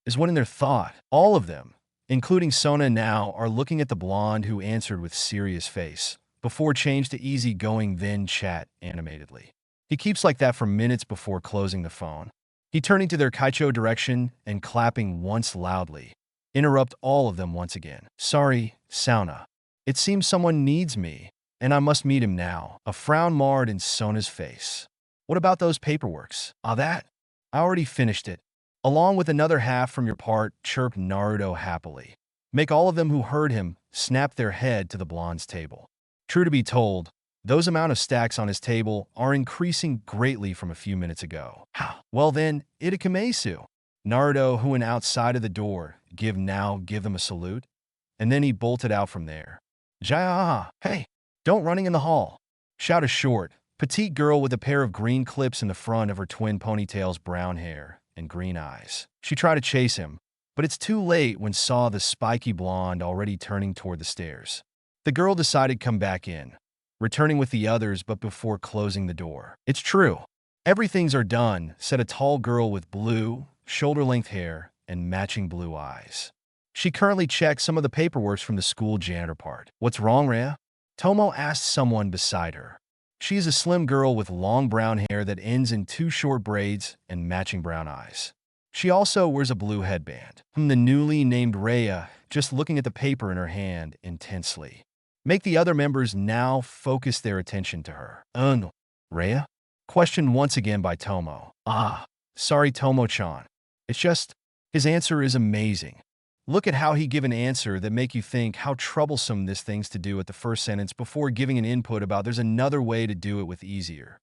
Is what in their thought. All of them, including Sona now, are looking at the blonde who answered with serious face, before change to easy-going then chat animatedly. He keeps like that for minutes before closing the phone. He turning to their Kaicho direction and clapping once loudly. Interrupt all of them once again. Sorry, Sauna. It seems someone needs me. And I must meet him now. A frown marred in Sona's face. What about those paperworks? Ah, that? I already finished it. Along with another half from your part, chirped Naruto happily. Make all of them who heard him snap their head to the blonde's table. True to be told, those amount of stacks on his table are increasing greatly from a few minutes ago. Well then, itakamesu. Naruto, who went outside of the door, give them a salute. And then he bolted out from there. Jaya, hey, don't running in the hall. Shout a short, petite girl with a pair of green clips in the front of her twin ponytail's brown hair and green eyes. She tried to chase him, but it's too late when saw the spiky blonde already turning toward the stairs. The girl decided to come back in, returning with the others but before closing the door. It's true. Everything's are done, said a tall girl with blue, shoulder-length hair and matching blue eyes. She currently checks some of the paperwork from the school janitor part. What's wrong, Rhea? Tomo asked someone beside her. She is a slim girl with long brown hair that ends in two short braids and matching brown eyes. She also wears a blue headband. The newly named Rhea, just looking at the paper in her hand intensely. Make the other members now focus their attention to her. No, Rhea? Questioned once again by Tomo. Sorry Tomo-chan. It's just, his answer is amazing. Look at how he give an answer that make you think how troublesome this thing's to do at the first sentence before giving an input about there's another way to do it with easier.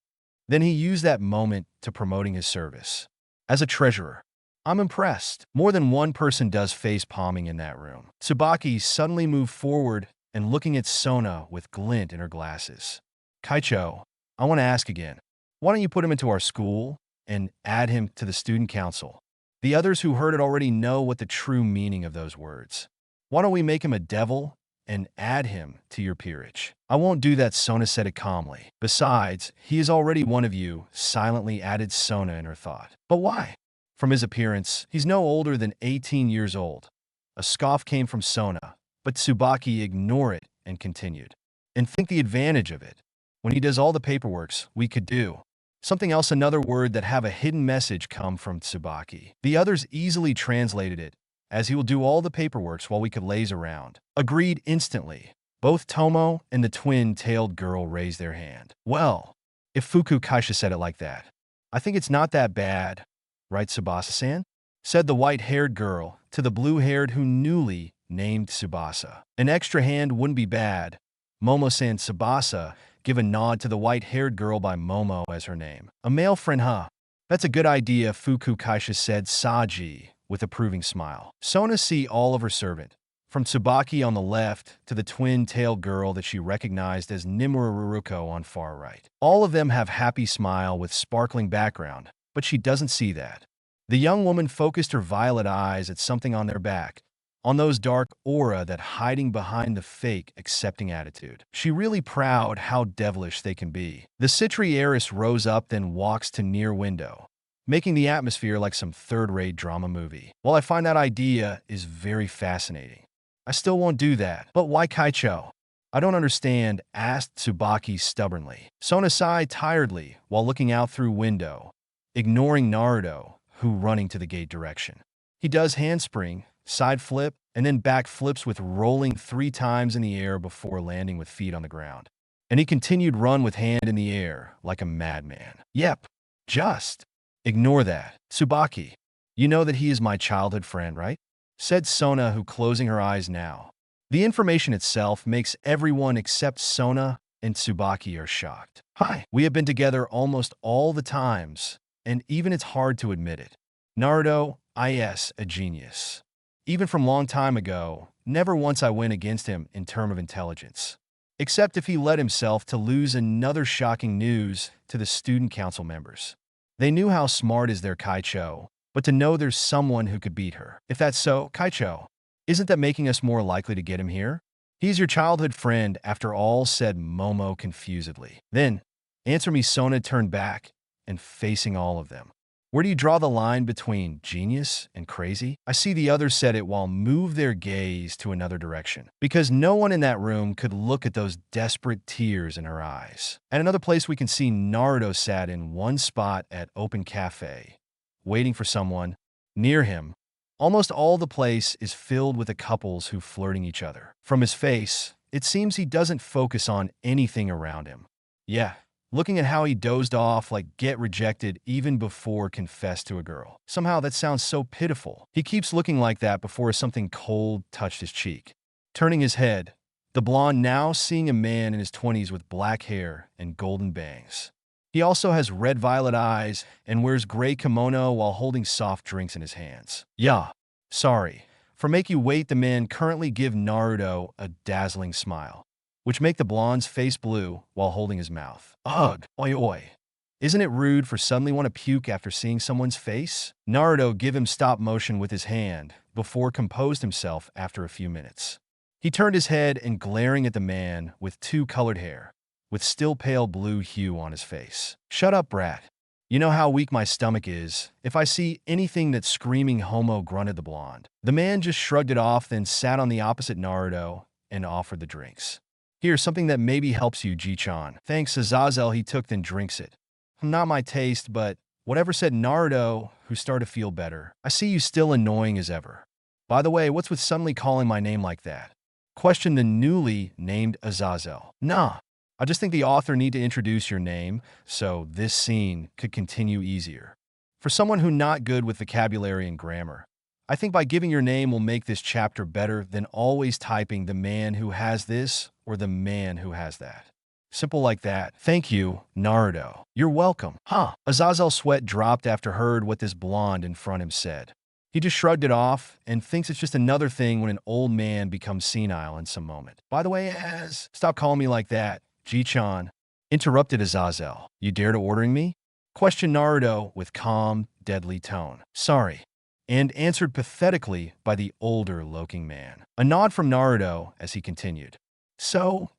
Then he used that moment to promoting his service. As a treasurer, I'm impressed. More than one person does face palming in that room. Tsubaki suddenly moved forward and looking at Sona with glint in her glasses. Kaicho, I want to ask again. Why don't you put him into our school and add him to the student council? The others who heard it already know what the true meaning of those words. Why don't we make him a devil and add him to your peerage? I won't do that, Sona said it calmly. Besides, he is already one of you, silently added Sona in her thought. But why? From his appearance, he's no older than 18 years old. A scoff came from Sona, but Tsubaki ignored it and continued. And think the advantage of it. When he does all the paperworks, we could do something else, another word that have a hidden message come from Tsubaki. The others easily translated it, as he will do all the paperworks while we could laze around. Agreed instantly. Both Tomo and the twin-tailed girl raised their hand. Well, if Fuku Kaisha said it like that, I think it's not that bad, right Tsubasa-san? Said the white-haired girl to the blue-haired who newly named Tsubasa. An extra hand wouldn't be bad. Momo-san. Tsubasa give a nod to the white-haired girl by Momo as her name. A male friend, huh? That's a good idea, Fuku Kaisha said Saji with approving smile. Sona see all of her servant, from Tsubaki on the left to the twin-tailed girl that she recognized as Nimura Ruruko on far right. All of them have happy smile with sparkling background, but she doesn't see that. The young woman focused her violet eyes at something on their back, on those dark aura that hiding behind the fake accepting attitude. She really proud how devilish they can be. The Citri heiress rose up then walks to near window, making the atmosphere like some third-rate drama movie. While I find that idea is very fascinating, I still won't do that. But why Kaicho? I don't understand, asked Tsubaki stubbornly. Sona sighed tiredly while looking out through window, ignoring Naruto, who running to the gate direction. He does handspring, side flip, and then back flips with rolling 3 times in the air before landing with feet on the ground. And he continued run with hand in the air like a madman. Yep, just ignore that. Tsubaki, you know that he is my childhood friend, right? Said Sona, who closing her eyes now. The information itself makes everyone except Sona and Tsubaki are shocked. Hi, we have been together almost all the times, and even it's hard to admit it. Naruto, is a genius. Even from long time ago, never once I went against him in term of intelligence. Except if he led himself to lose another shocking news to the student council members. They knew how smart is their Kaicho, but to know there's someone who could beat her. If that's so, Kaicho, isn't that making us more likely to get him here? He's your childhood friend, after all, said Momo confusedly. Then, answer me. Sona turned back and facing all of them. Where do you draw the line between genius and crazy? I see the others said it while move their gaze to another direction, because no one in that room could look at those desperate tears in her eyes. At another place we can see Naruto sat in one spot at open cafe, waiting for someone. Near him, almost all the place is filled with the couples who flirting each other. From his face, It seems he doesn't focus on anything around him. Yeah, looking at how he dozed off like get rejected even before confessed to a girl. Somehow that sounds so pitiful. He keeps looking like that before something cold touched his cheek. Turning his head, the blonde now seeing a man in his 20s with black hair and golden bangs. He also has red-violet eyes and wears gray kimono while holding soft drinks in his hands. Yeah, sorry. For make you wait, the man currently give Naruto a dazzling smile, which make the blonde's face blue while holding his mouth. Ugh, oi oi. Isn't it rude for suddenly want to puke after seeing someone's face? Naruto give him stop motion with his hand before composed himself after a few minutes. He turned his head and glaring at the man with two colored hair, with still pale blue hue on his face. Shut up, brat. You know how weak my stomach is. If I see anything that's screaming homo, grunted the blonde. The man just shrugged it off, then sat on the opposite Naruto and offered the drinks. Here's something that maybe helps you, Ji-chan. Thanks, Azazel he took, then drinks it. Not my taste, but whatever, said Naruto, who started to feel better. I see you still annoying as ever. By the way, what's with suddenly calling my name like that? Questioned the newly named Azazel. Nah, I just think the author need to introduce your name so this scene could continue easier. For someone who not good with vocabulary and grammar, I think by giving your name will make this chapter better than always typing the man who has this or the man who has that. Simple like that. Thank you, Naruto. You're welcome. Huh. Azazel's sweat dropped after heard what this blonde in front of him said. He just shrugged it off and thinks it's just another thing when an old man becomes senile in some moment. By the way, stop calling me like that, Ji-chan. Interrupted Azazel. You dare to ordering me? Questioned Naruto with calm, deadly tone. Sorry. And answered pathetically by the older looking man. A nod from Naruto as he continued. So,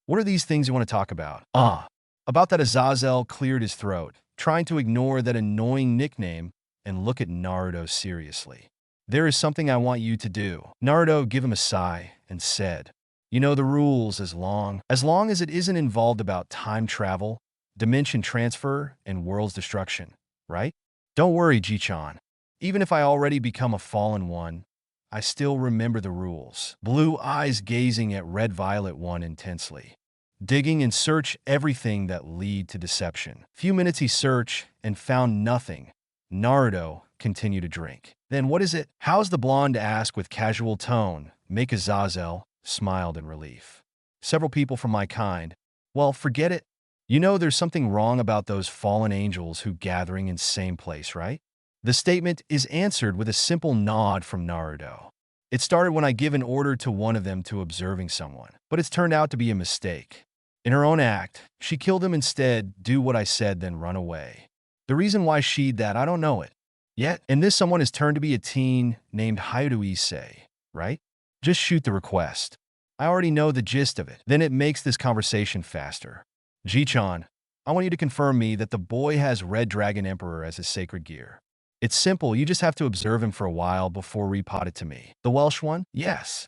what are these things you want to talk about? About that. Azazel cleared his throat, trying to ignore that annoying nickname and look at Naruto seriously. There is something I want you to do. Naruto gave him a sigh and said, you know the rules as long as it isn't involved about time travel, dimension transfer, and world's destruction, right? Don't worry, Ji-chan. Even if I already become a fallen one, I still remember the rules. Blue eyes gazing at red-violet one intensely. Digging and search everything that lead to deception. Few minutes he searched and found nothing. Naruto continued to drink. Then what is it? How's the blonde asked with casual tone. Make Azazel smiled in relief. Several people from my kind. Well, forget it. You know there's something wrong about those fallen angels who gathering in same place, right? The statement is answered with a simple nod from Naruto. It started when I give an order to one of them to observing someone, but it's turned out to be a mistake. In her own act, she killed him instead, do what I said, then run away. The reason why she'd that, I don't know it yet. And this someone is turned to be a teen named Hayuise, right? Just shoot the request. I already know the gist of it. Then it makes this conversation faster. Ji-chan, I want you to confirm me that the boy has Red Dragon Emperor as his sacred gear. It's simple, you just have to observe him for a while before repot it to me. The Welsh one? Yes.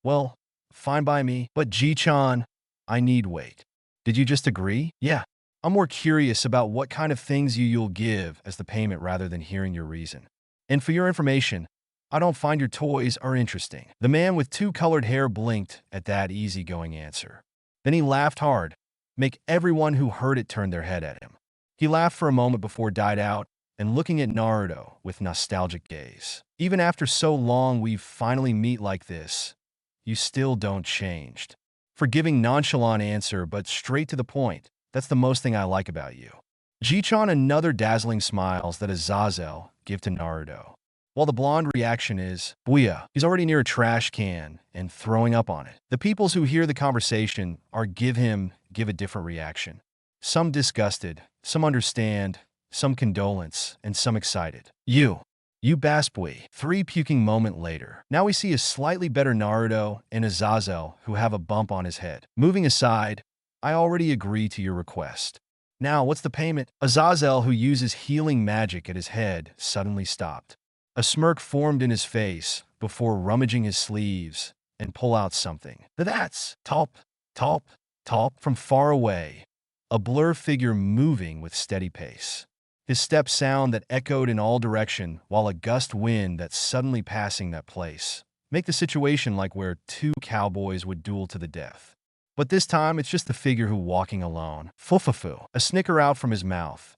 Well, fine by me. But Ji-chan, I need wait. Did you just agree? Yeah. I'm more curious about what kind of things you'll give as the payment rather than hearing your reason. And for your information, I don't find your toys are interesting. The man with two colored hair blinked at that easygoing answer. Then he laughed hard, make everyone who heard it turn their head at him. He laughed for a moment before died out and looking at Naruto with nostalgic gaze. Even after so long we finally meet like this, you still don't changed. Forgiving nonchalant answer but straight to the point. That's the most thing I like about you. Ji-chan another dazzling smiles that Azazel give to Naruto. While the blonde reaction is, booyah, he's already near a trash can and throwing up on it. The peoples who hear the conversation are give a different reaction. Some disgusted, some understand, some condolence, and some excited. You baspui. 3 puking moment later. Now we see a slightly better Naruto and Azazel who have a bump on his head. Moving aside, I already agree to your request. Now, what's the payment? Azazel, who uses healing magic at his head, suddenly stopped. A smirk formed in his face before rummaging his sleeves and pull out something. That's Talp from far away. A blur figure moving with steady pace. His step sound that echoed in all direction while a gust wind that suddenly passing that place. Make the situation like where two cowboys would duel to the death. But this time, it's just the figure who walking alone. Fufufu, a snicker out from his mouth,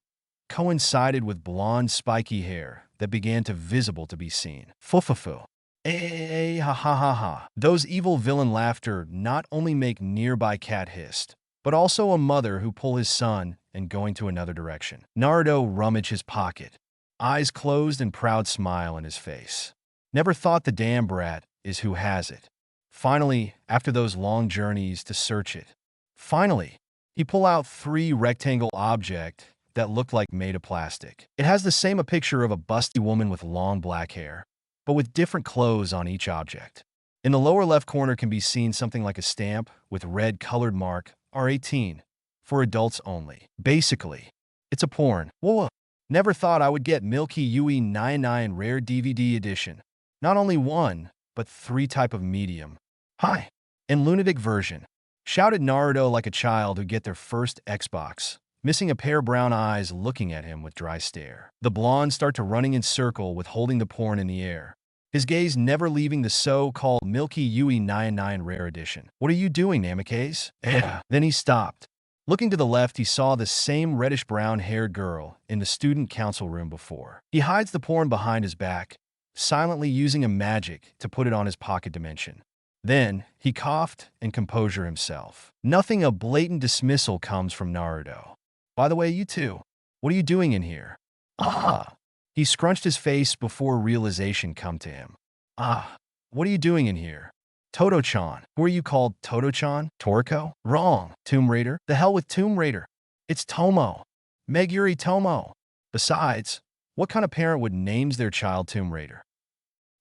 coincided with blonde spiky hair that began to visible to be seen. Fufufu. Ha ha ha ha. Those evil villain laughter not only make nearby cat hissed, but also a mother who pull his son and going to another direction. Naruto rummage his pocket, eyes closed and proud smile in his face. Never thought the damn brat is who has it. Finally, after those long journeys to search it, finally, he pull out 3 rectangle object that looked like made of plastic. It has the same a picture of a busty woman with long black hair, but with different clothes on each object. In the lower left corner can be seen something like a stamp with red colored mark R18 for adults only. Basically, it's a porn. Whoa, never thought I would get Milky Yui 99 rare DVD edition. Not only 1, but 3 type of medium. Hi, in lunatic version, shouted Naruto like a child who get their first Xbox, missing a pair of brown eyes looking at him with dry stare. The blonde start to running in circle with holding the porn in the air, his gaze never leaving the so-called Milky Yui 99 rare edition. What are you doing, Namikaze? Then he stopped. Looking to the left, he saw the same reddish-brown-haired girl in the student council room before. He hides the porn behind his back, silently using a magic to put it on his pocket dimension. Then, he coughed and composure himself. Nothing of blatant dismissal comes from Naruto. By the way, you two, what are you doing in here? Ah! He scrunched his face before realization come to him. Ah, what are you doing in here? Toto-chan. Who are you called Toto-chan? Toriko? Wrong. Tomb Raider? The hell with Tomb Raider? It's Tomo. Meguri Tomo. Besides, what kind of parent would names their child Tomb Raider?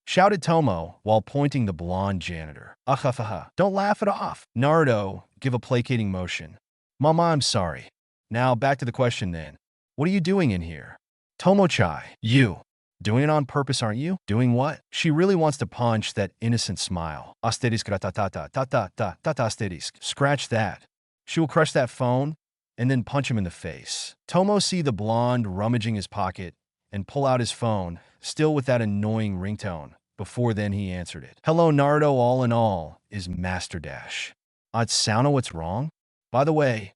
Shouted Tomo while pointing the blonde janitor. Ahahaha. Don't laugh it off. Naruto, give a placating motion. Mama, I'm sorry. Now back to the question then. What are you doing in here? Tomo-chai. You. Doing it on purpose, aren't you? Doing what? She really wants to punch that innocent smile. Asterisk ta asterisk. Scratch that. She will crush that phone and then punch him in the face. Tomo see the blonde rummaging his pocket and pull out his phone, still with that annoying ringtone. Before then, he answered it. Hello, Naruto, all in all, is Master Dash. Atsuna, what's wrong? By the way,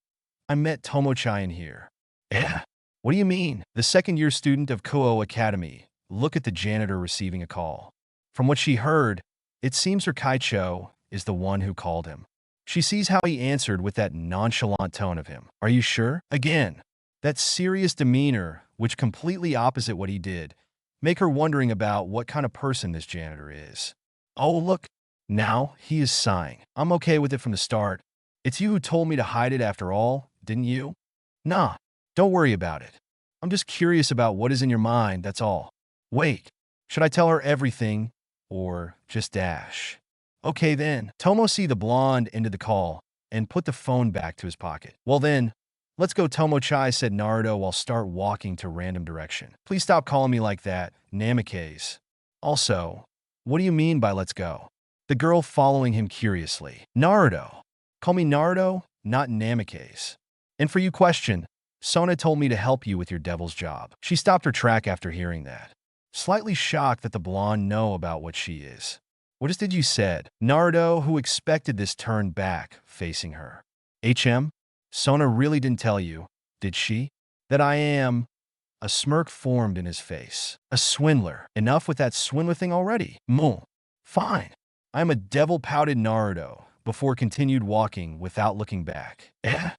I met Tomo-chai in here. What do you mean? The second-year student of Kuo Academy. Look at the janitor receiving a call. From what she heard, it seems her Kaicho is the one who called him. She sees how he answered with that nonchalant tone of him. Are you sure? Again, that serious demeanor, which completely opposite what he did, make her wondering about what kind of person this janitor is. Oh, look. Now he is sighing. I'm okay with it from the start. It's you who told me to hide it after all, didn't you? Nah, don't worry about it. I'm just curious about what is in your mind, that's all. Wait, should I tell her everything, or just Dash? Okay then. Tomo see the blonde ended the call and put the phone back to his pocket. Well then, let's go, Tomo-chai, said Naruto while start walking to random direction. Please stop calling me like that, Namikaze. Also, what do you mean by let's go? The girl following him curiously. Naruto. Call me Naruto, not Namikaze. And for you question, Sona told me to help you with your devil's job. She stopped her track after hearing that, slightly shocked that the blonde know about what she is. What just did you said? Naruto, who expected this, turned back, facing her. Sona really didn't tell you, did she? That I am... A smirk formed in his face. A swindler. Enough with that swindler thing already. Fine. I am a devil, pouted Naruto, before continued walking without looking back.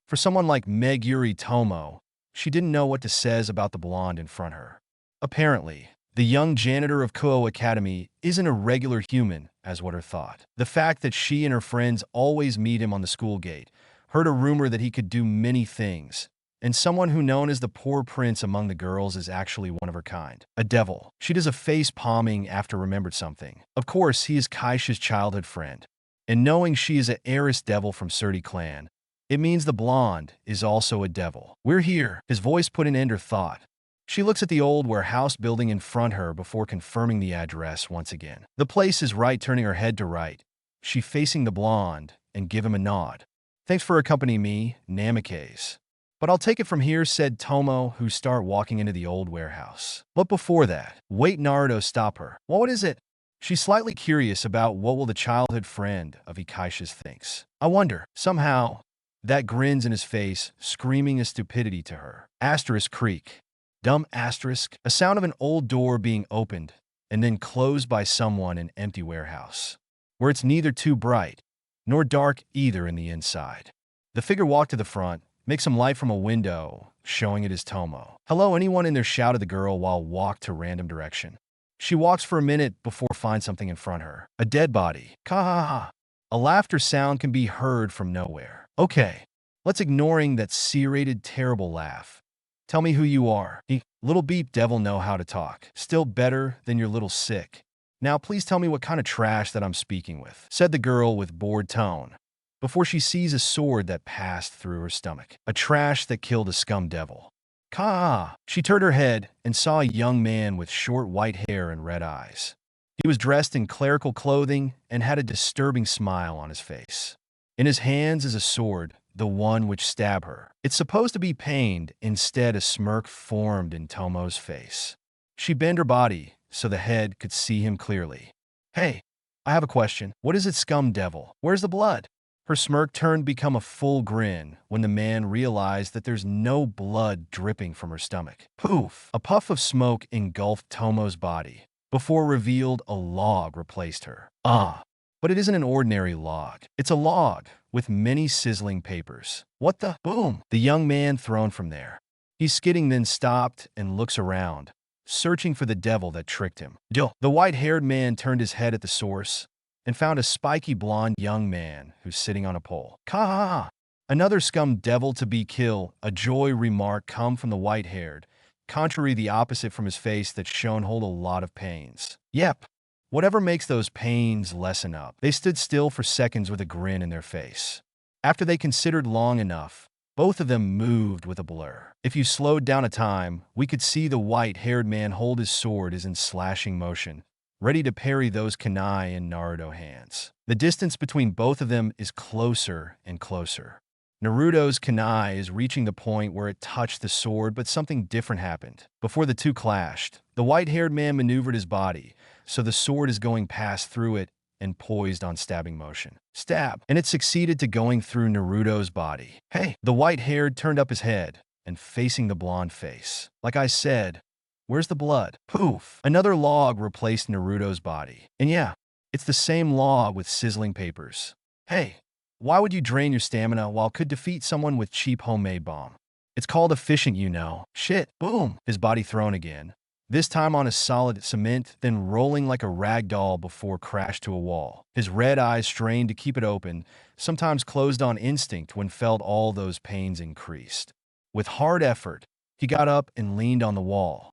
For someone like Meguri Tomo, she didn't know what to say about the blonde in front of her. Apparently, the young janitor of Kuo Academy isn't a regular human, as what her thought. The fact that she and her friends always meet him on the school gate, heard a rumor that he could do many things, and someone who known as the poor prince among the girls is actually one of her kind. A devil. She does a face palming after remembered something. Of course, he is Kaisha's childhood friend. And knowing she is an heiress devil from Surti clan, it means the blonde is also a devil. We're here. His voice put an end to her thought. She looks at the old warehouse building in front her before confirming the address once again. The place is right, turning her head to right. She facing the blonde and give him a nod. Thanks for accompanying me, Namikaze. But I'll take it from here, said Tomo, who start walking into the old warehouse. But before that, wait, Naruto, stop her. What is it? She's slightly curious about what will the childhood friend of Ikaisha's thinks. I wonder, somehow, that grins in his face, screaming his stupidity to her. Asterisk creak. Dumb asterisk. A sound of an old door being opened and then closed by someone in empty warehouse, where it's neither too bright nor dark either in the inside. The figure walked to the front, makes some light from a window, showing it as Tomo. Hello, anyone in there, shouted the girl while walked to random direction. She walks for a minute before finds something in front of her. A dead body. Ka-ha-ha. A laughter sound can be heard from nowhere. Okay, let's ignoring that C-rated terrible laugh. Tell me who you are. Little beep devil know how to talk. Still better than your little sick. Now please tell me what kind of trash that I'm speaking with, said the girl with bored tone, before she sees a sword that passed through her stomach. A trash that killed a scum devil. Ka! She turned her head and saw a young man with short white hair and red eyes. He was dressed in clerical clothing and had a disturbing smile on his face. In his hands is a sword, the one which stabbed her. It's supposed to be pained, instead a smirk formed in Tomo's face. She bent her body so the head could see him clearly. Hey, I have a question. What is it, scum devil? Where's the blood? Her smirk turned to become a full grin when the man realized that there's no blood dripping from her stomach. Poof! A puff of smoke engulfed Tomo's body before revealed a log replaced her. But it isn't an ordinary log. It's a log with many sizzling papers. What the? Boom! The young man thrown from there. He's skidding, then stopped and looks around, searching for the devil that tricked him. The white-haired man turned his head at the source and found a spiky blonde young man who's sitting on a pole. Ka! Another scum devil to be killed, a joy remark come from the white-haired, contrary the opposite from his face that shone hold a lot of pains. Yep, whatever makes those pains lessen up. They stood still for seconds with a grin in their face. After they considered long enough, both of them moved with a blur. If you slowed down a time, we could see the white-haired man hold his sword as in slashing motion, ready to parry those kunai and Naruto hands. The distance between both of them is closer and closer. Naruto's kunai is reaching the point where it touched the sword, but something different happened. Before the two clashed, the white-haired man maneuvered his body, so the sword is going past through it and poised on stabbing motion. Stab! And it succeeded to going through Naruto's body. Hey! The white-haired turned up his head and facing the blonde face. Like I said, where's the blood? Poof! Another log replaced Naruto's body. And yeah, it's the same log with sizzling papers. Hey, why would you drain your stamina while could defeat someone with cheap homemade bomb? It's called efficient, you know. Shit. Boom! His body thrown again. This time on a solid cement, then rolling like a rag doll before crash to a wall. His red eyes strained to keep it open, sometimes closed on instinct when felt all those pains increased. With hard effort, he got up and leaned on the wall.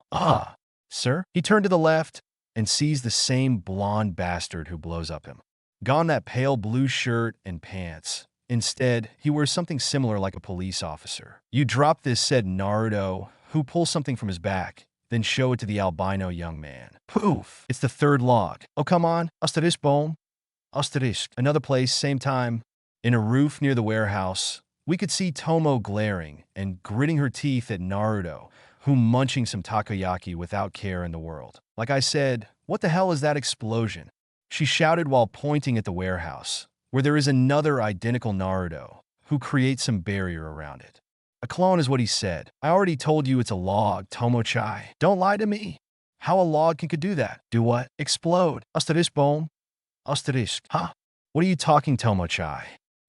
Sir? He turned to the left and sees the same blonde bastard who blows up him. Gone that pale blue shirt and pants. Instead, he wears something similar like a police officer. You drop this, said Naruto, who pulls something from his back, then show it to the albino young man. Poof! It's the third log. Oh, come on. Asterisk boom. Asterisk. Another place, same time. In a roof near the warehouse, we could see Tomo glaring and gritting her teeth at Naruto, who munching some takoyaki without care in the world. Like I said, what the hell is that explosion? She shouted while pointing at the warehouse, where there is another identical Naruto, who creates some barrier around it. A clone is what he said. I already told you it's a log, Tomo-chai. Don't lie to me. How a log could do that? Do what? Explode. Asterisk boom. Asterisk. Huh? What are you talking, Tomo-chai?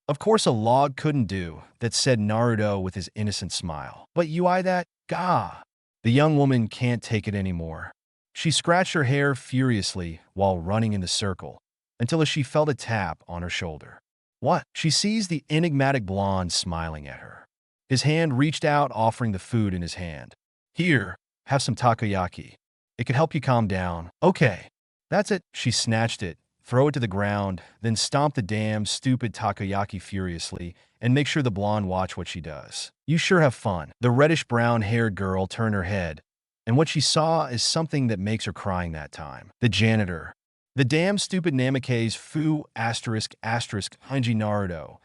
Of course a log couldn't do that, said Naruto with his innocent smile. But you eye that? Gah! The young woman can't take it anymore. She scratched her hair furiously while running in the circle, until she felt a tap on her shoulder. What? She sees the enigmatic blonde smiling at her. His hand reached out, offering the food in his hand. Here, have some takoyaki. It could help you calm down. Okay. That's it. She snatched it, throw it to the ground, then stomp the damn stupid takoyaki furiously and make sure the blonde watch what she does. You sure have fun. The reddish-brown-haired girl turned her head, and what she saw is something that makes her crying that time. The janitor. The damn stupid Namikaze Fu asterisk Hanji Naruto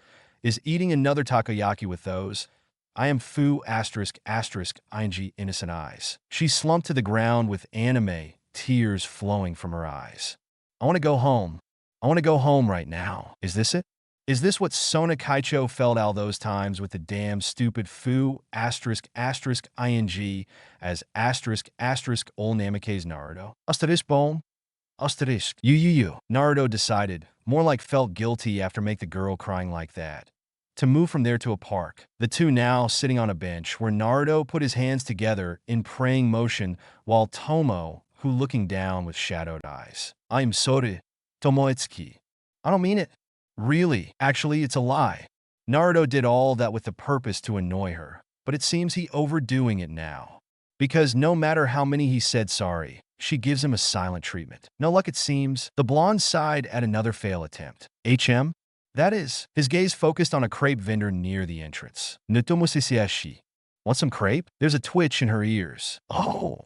is eating another takoyaki with those I am Fu asterisk Ing innocent eyes. She slumped to the ground with anime tears flowing from her eyes. I want to go home. I want to go home right now. Is this it? Is this what Sona Kaicho felt all those times with the damn stupid foo asterisk asterisk ing as asterisk asterisk ol Namikaze Naruto? Asterisk bone? Asterisk. You. Naruto decided, more like felt guilty after make the girl crying like that, to move from there to a park. The two now sitting on a bench where Naruto put his hands together in praying motion while Tomo, who looking down with shadowed eyes. I'm sorry, Tomoitsuki. I don't mean it. Really, actually, it's a lie. Naruto did all that with the purpose to annoy her, but it seems he overdoing it now. Because no matter how many he said sorry, she gives him a silent treatment. No luck it seems. The blonde sighed at another fail attempt. HM? That is, his gaze focused on a crepe vendor near the entrance. Nutomusisiashi. Want some crepe? There's a twitch in her ears. Oh.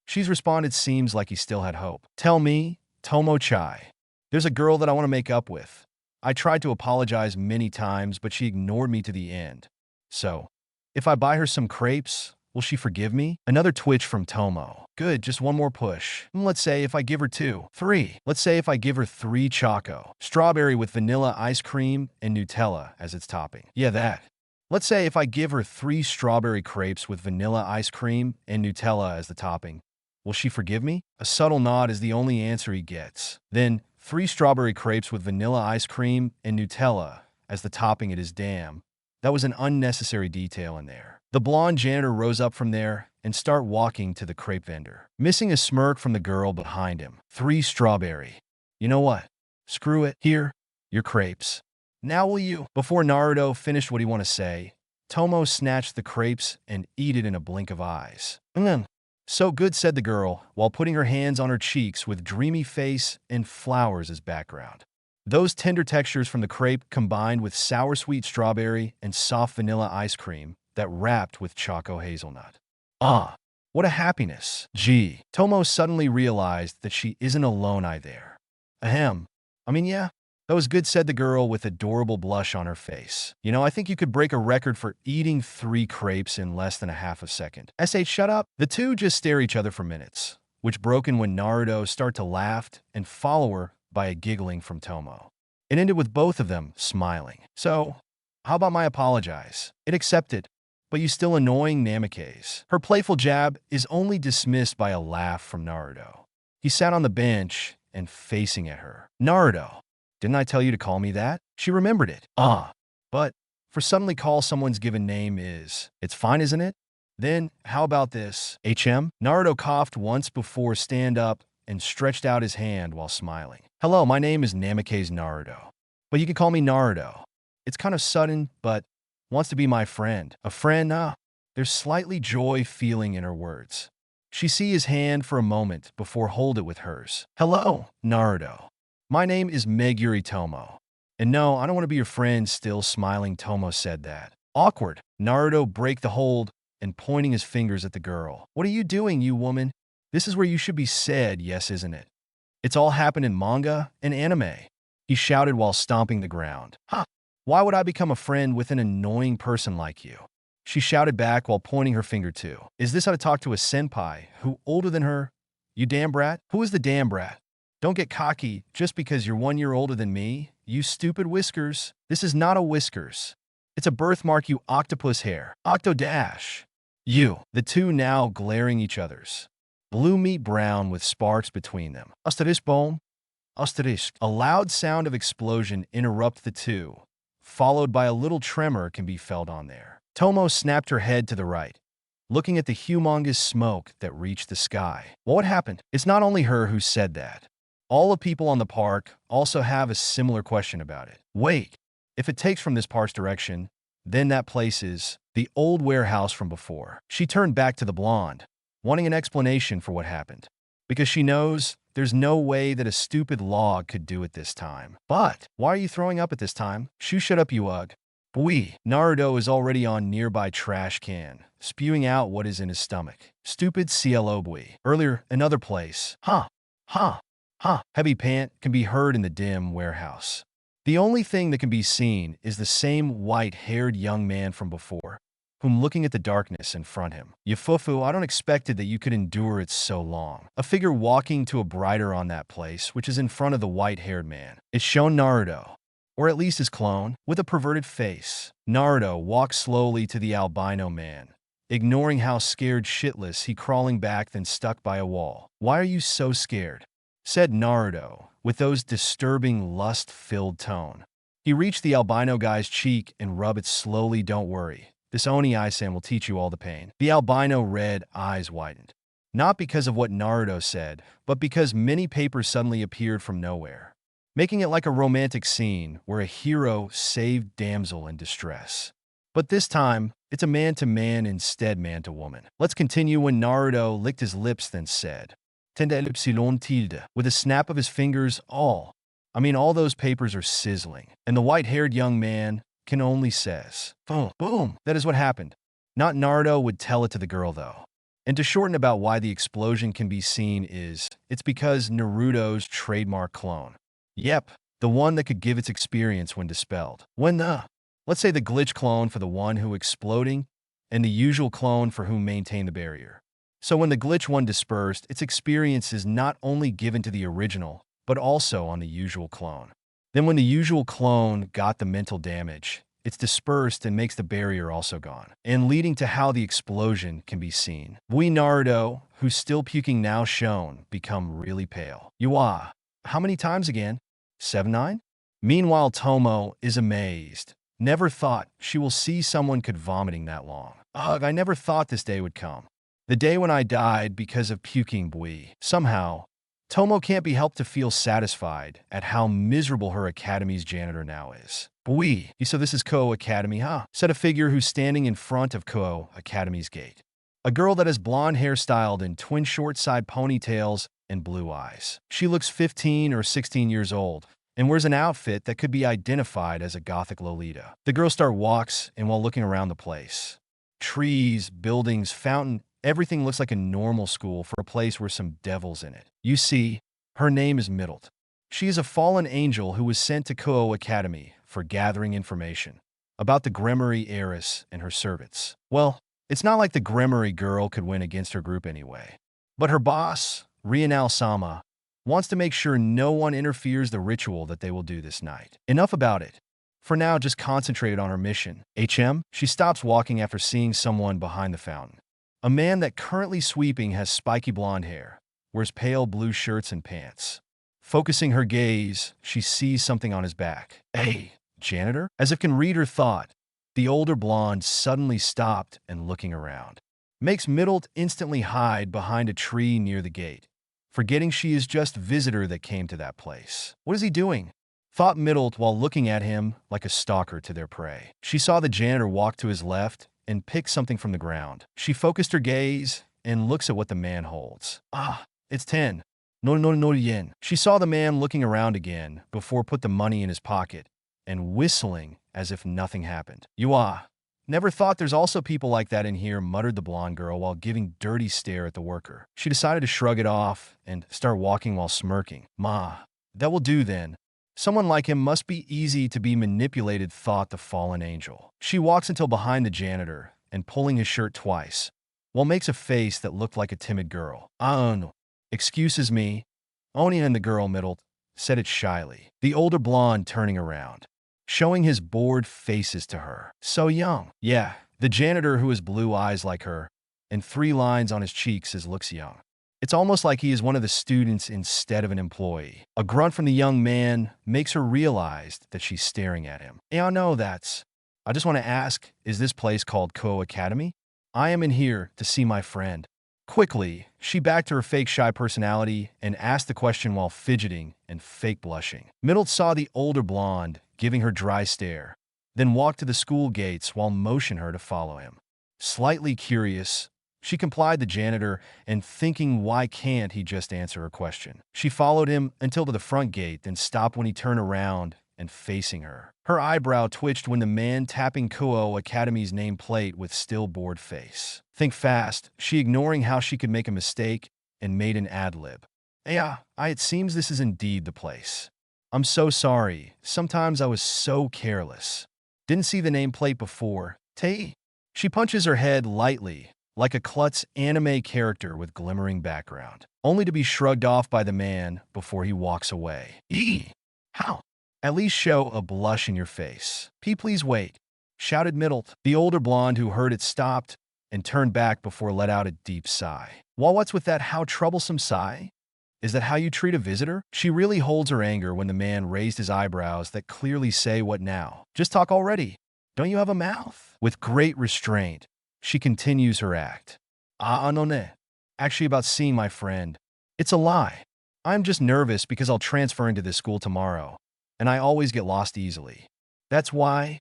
She's responded seems like he still had hope. Tell me, Tomo-chai. There's a girl that I want to make up with. I tried to apologize many times, but she ignored me to the end. So, if I buy her some crepes, will she forgive me? Another twitch from Tomo. Good, just one more push. Let's say if I give her 2. 3. Let's say if I give her 3 Choco. Strawberry with vanilla ice cream and Nutella as its topping. Yeah, that. Let's say if I give her 3 strawberry crepes with vanilla ice cream and Nutella as the topping. Will she forgive me? A subtle nod is the only answer he gets. Then, 3 strawberry crepes with vanilla ice cream and Nutella as the topping. It is damn. That was an unnecessary detail in there. The blonde janitor rose up from there and started walking to the crepe vendor, missing a smirk from the girl behind him. 3 strawberry. You know what? Screw it. Here, your crepes. Now will you? Before Naruto finished what he wanted to say, Tomo snatched the crepes and ate it in a blink of eyes. So good, said the girl, while putting her hands on her cheeks with dreamy face and flowers as background. Those tender textures from the crepe combined with sour-sweet strawberry and soft vanilla ice cream that wrapped with choco hazelnut. Ah, what a happiness. Gee, Tomo suddenly realized that she isn't alone there. Ahem. Yeah, that was good, said the girl with adorable blush on her face. You know, I think you could break a record for eating 3 crepes in less than a half a second. SH, shut up. The two just stare each other for minutes, which broken when Naruto started to laugh and follow her by a giggling from Tomo. It ended with both of them smiling. So, how about my apologize? It accepted, but you still annoying Namikaze. Her playful jab is only dismissed by a laugh from Naruto. He sat on the bench and facing at her. Naruto, didn't I tell you to call me that? She remembered it. But for suddenly call someone's given name it's fine, isn't it? Then, how about this? HM? Naruto coughed once before stand up and stretched out his hand while smiling. Hello, my name is Namikaze Naruto. But you can call me Naruto. It's kind of sudden, but wants to be my friend. A friend, There's slightly joy feeling in her words. She see his hand for a moment before hold it with hers. Hello, Naruto. My name is Meguri Tomo. And no, I don't want to be your friend, still smiling. Tomo said that. Awkward. Naruto break the hold and pointing his fingers at the girl. What are you doing, you woman? This is where you should be said, yes, isn't it? It's all happened in manga and anime. He shouted while stomping the ground. Why would I become a friend with an annoying person like you? She shouted back while pointing her finger too. Is this how to talk to a senpai who older than her? You damn brat? Who is the damn brat? Don't get cocky just because you're 1 year older than me, you stupid whiskers. This is not a whiskers. It's a birthmark, you octopus hair. Octodash. You. The two now glaring each other's. Blue meat brown with sparks between them. Asterisk bone. Asterisk. A loud sound of explosion interrupts the two, followed by a little tremor can be felt on there. Tomo snapped her head to the right, looking at the humongous smoke that reached the sky. Well, what happened? It's not only her who said that. All the people on the park also have a similar question about it. Wait, if it takes from this park's direction, then that place is the old warehouse from before. She turned back to the blonde, wanting an explanation for what happened, because she knows there's no way that a stupid log could do it this time. But why are you throwing up at this time? Shoo, shut up, you ugh. Bui. Naruto is already on nearby trash can, spewing out what is in his stomach. Stupid CLO bui. Earlier, another place. Heavy pant can be heard in the dim warehouse. The only thing that can be seen is the same white-haired young man from before, whom looking at the darkness in front him. Yafufu, I don't expected that you could endure it so long. A figure walking to a brighter on that place, which is in front of the white-haired man. It's shown Naruto, or at least his clone, with a perverted face. Naruto walks slowly to the albino man, ignoring how scared shitless he crawling back then stuck by a wall. Why are you so scared? Said Naruto, with those disturbing lust-filled tone. He reached the albino guy's cheek and rubbed it slowly. Don't worry. This Oni-san will teach you all the pain. The albino red eyes widened. Not because of what Naruto said, but because many papers suddenly appeared from nowhere, making it like a romantic scene where a hero saved damsel in distress. But this time, it's a man-to-man instead man-to-woman. Let's continue. When Naruto licked his lips then said, Tenda epsilon tilde, with a snap of his fingers, all those papers are sizzling. And the white-haired young man can only says, boom, boom. That is what happened. Not Naruto would tell it to the girl though. And to shorten about why the explosion can be seen it's because Naruto's trademark clone. Yep, the one that could give its experience when dispelled. Let's say the glitch clone for the one who exploding, and the usual clone for whom maintained the barrier. So when the glitch one dispersed, its experience is not only given to the original, but also on the usual clone. Then when the usual clone got the mental damage, it's dispersed and makes the barrier also gone, and leading to how the explosion can be seen. We Naruto, who's still puking now shown, become really pale. Yuwa, how many times again? 7-9? Meanwhile, Tomo is amazed. Never thought she will see someone could vomiting that long. Ugh, I never thought this day would come. The day when I died because of puking bui. Somehow, Tomo can't be helped to feel satisfied at how miserable her academy's janitor now is. Bui, so this is Ko Academy, huh? Said a figure who's standing in front of Ko Academy's gate. A girl that has blonde hair styled in twin short-side ponytails and blue eyes. She looks 15 or 16 years old and wears an outfit that could be identified as a gothic Lolita. The girl walks and while looking around the place. Trees, buildings, fountain, everything looks like a normal school for a place where some devils in it. You see, her name is Middlet. She is a fallen angel who was sent to Ko Academy for gathering information about the Gremory heiress and her servants. Well, it's not like the Gremory girl could win against her group anyway. But her boss, Rienal-sama, wants to make sure no one interferes the ritual that they will do this night. Enough about it. For now, just concentrate on her mission. She stops walking after seeing someone behind the fountain. A man that currently sweeping has spiky blonde hair, wears pale blue shirts and pants. Focusing her gaze, she sees something on his back. Hey, janitor? As if can read her thought, the older blonde suddenly stopped and looking around. Makes Middlet instantly hide behind a tree near the gate, forgetting she is just visitor that came to that place. What is he doing? Thought Middlet while looking at him like a stalker to their prey. She saw the janitor walk to his left and pick something from the ground. She focused her gaze and looks at what the man holds. It's 10. No yen. She saw the man looking around again before put the money in his pocket and whistling as if nothing happened. Never thought there's also people like that in here, muttered the blonde girl while giving dirty stare at the worker. She decided to shrug it off and start walking while smirking. That will do then. Someone like him must be easy to be manipulated, thought the fallen angel. She walks until behind the janitor and pulling his shirt twice, while makes a face that looked like a timid girl. No. Excuses me. Oni and the girl Middlet said it shyly. The older blonde turning around, showing his bored faces to her. So young. Yeah, the janitor who has blue eyes like her and 3 lines on his cheeks looks young. It's almost like he is one of the students instead of an employee. A grunt from the young man makes her realize that she's staring at him. I just want to ask, is this place called Ko Academy? I am in here to see my friend. Quickly, she backed to her fake shy personality and asked the question while fidgeting and fake blushing. Middlet saw the older blonde giving her dry stare, then walked to the school gates while motioning her to follow him. Slightly curious, she complied the janitor and thinking why can't he just answer her question. She followed him until to the front gate, then stopped when he turned around and facing her. Her eyebrow twitched when the man tapping Ko Academy's nameplate with still bored face. Think fast, she ignoring how she could make a mistake and made an ad-lib. It seems this is indeed the place. I'm so sorry. Sometimes I was so careless. Didn't see the nameplate before. Tei. She punches her head lightly, like a klutz anime character with glimmering background, only to be shrugged off by the man before he walks away. Eee! How? At least show a blush in your face. Please wait, shouted Middlet. The older blonde who heard it stopped and turned back before let out a deep sigh. Well, what's with that how troublesome sigh? Is that how you treat a visitor? She really holds her anger when the man raised his eyebrows that clearly say what now? Just talk already. Don't you have a mouth? With great restraint, she continues her act. No ne. Actually about seeing my friend. It's a lie. I'm just nervous because I'll transfer into this school tomorrow, and I always get lost easily. That's why.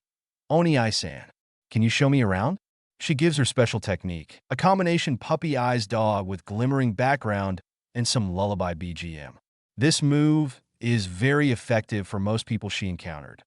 Oni-san, can you show me around? She gives her special technique, a combination puppy eyes dog with glimmering background and some lullaby BGM. This move is very effective for most people she encountered.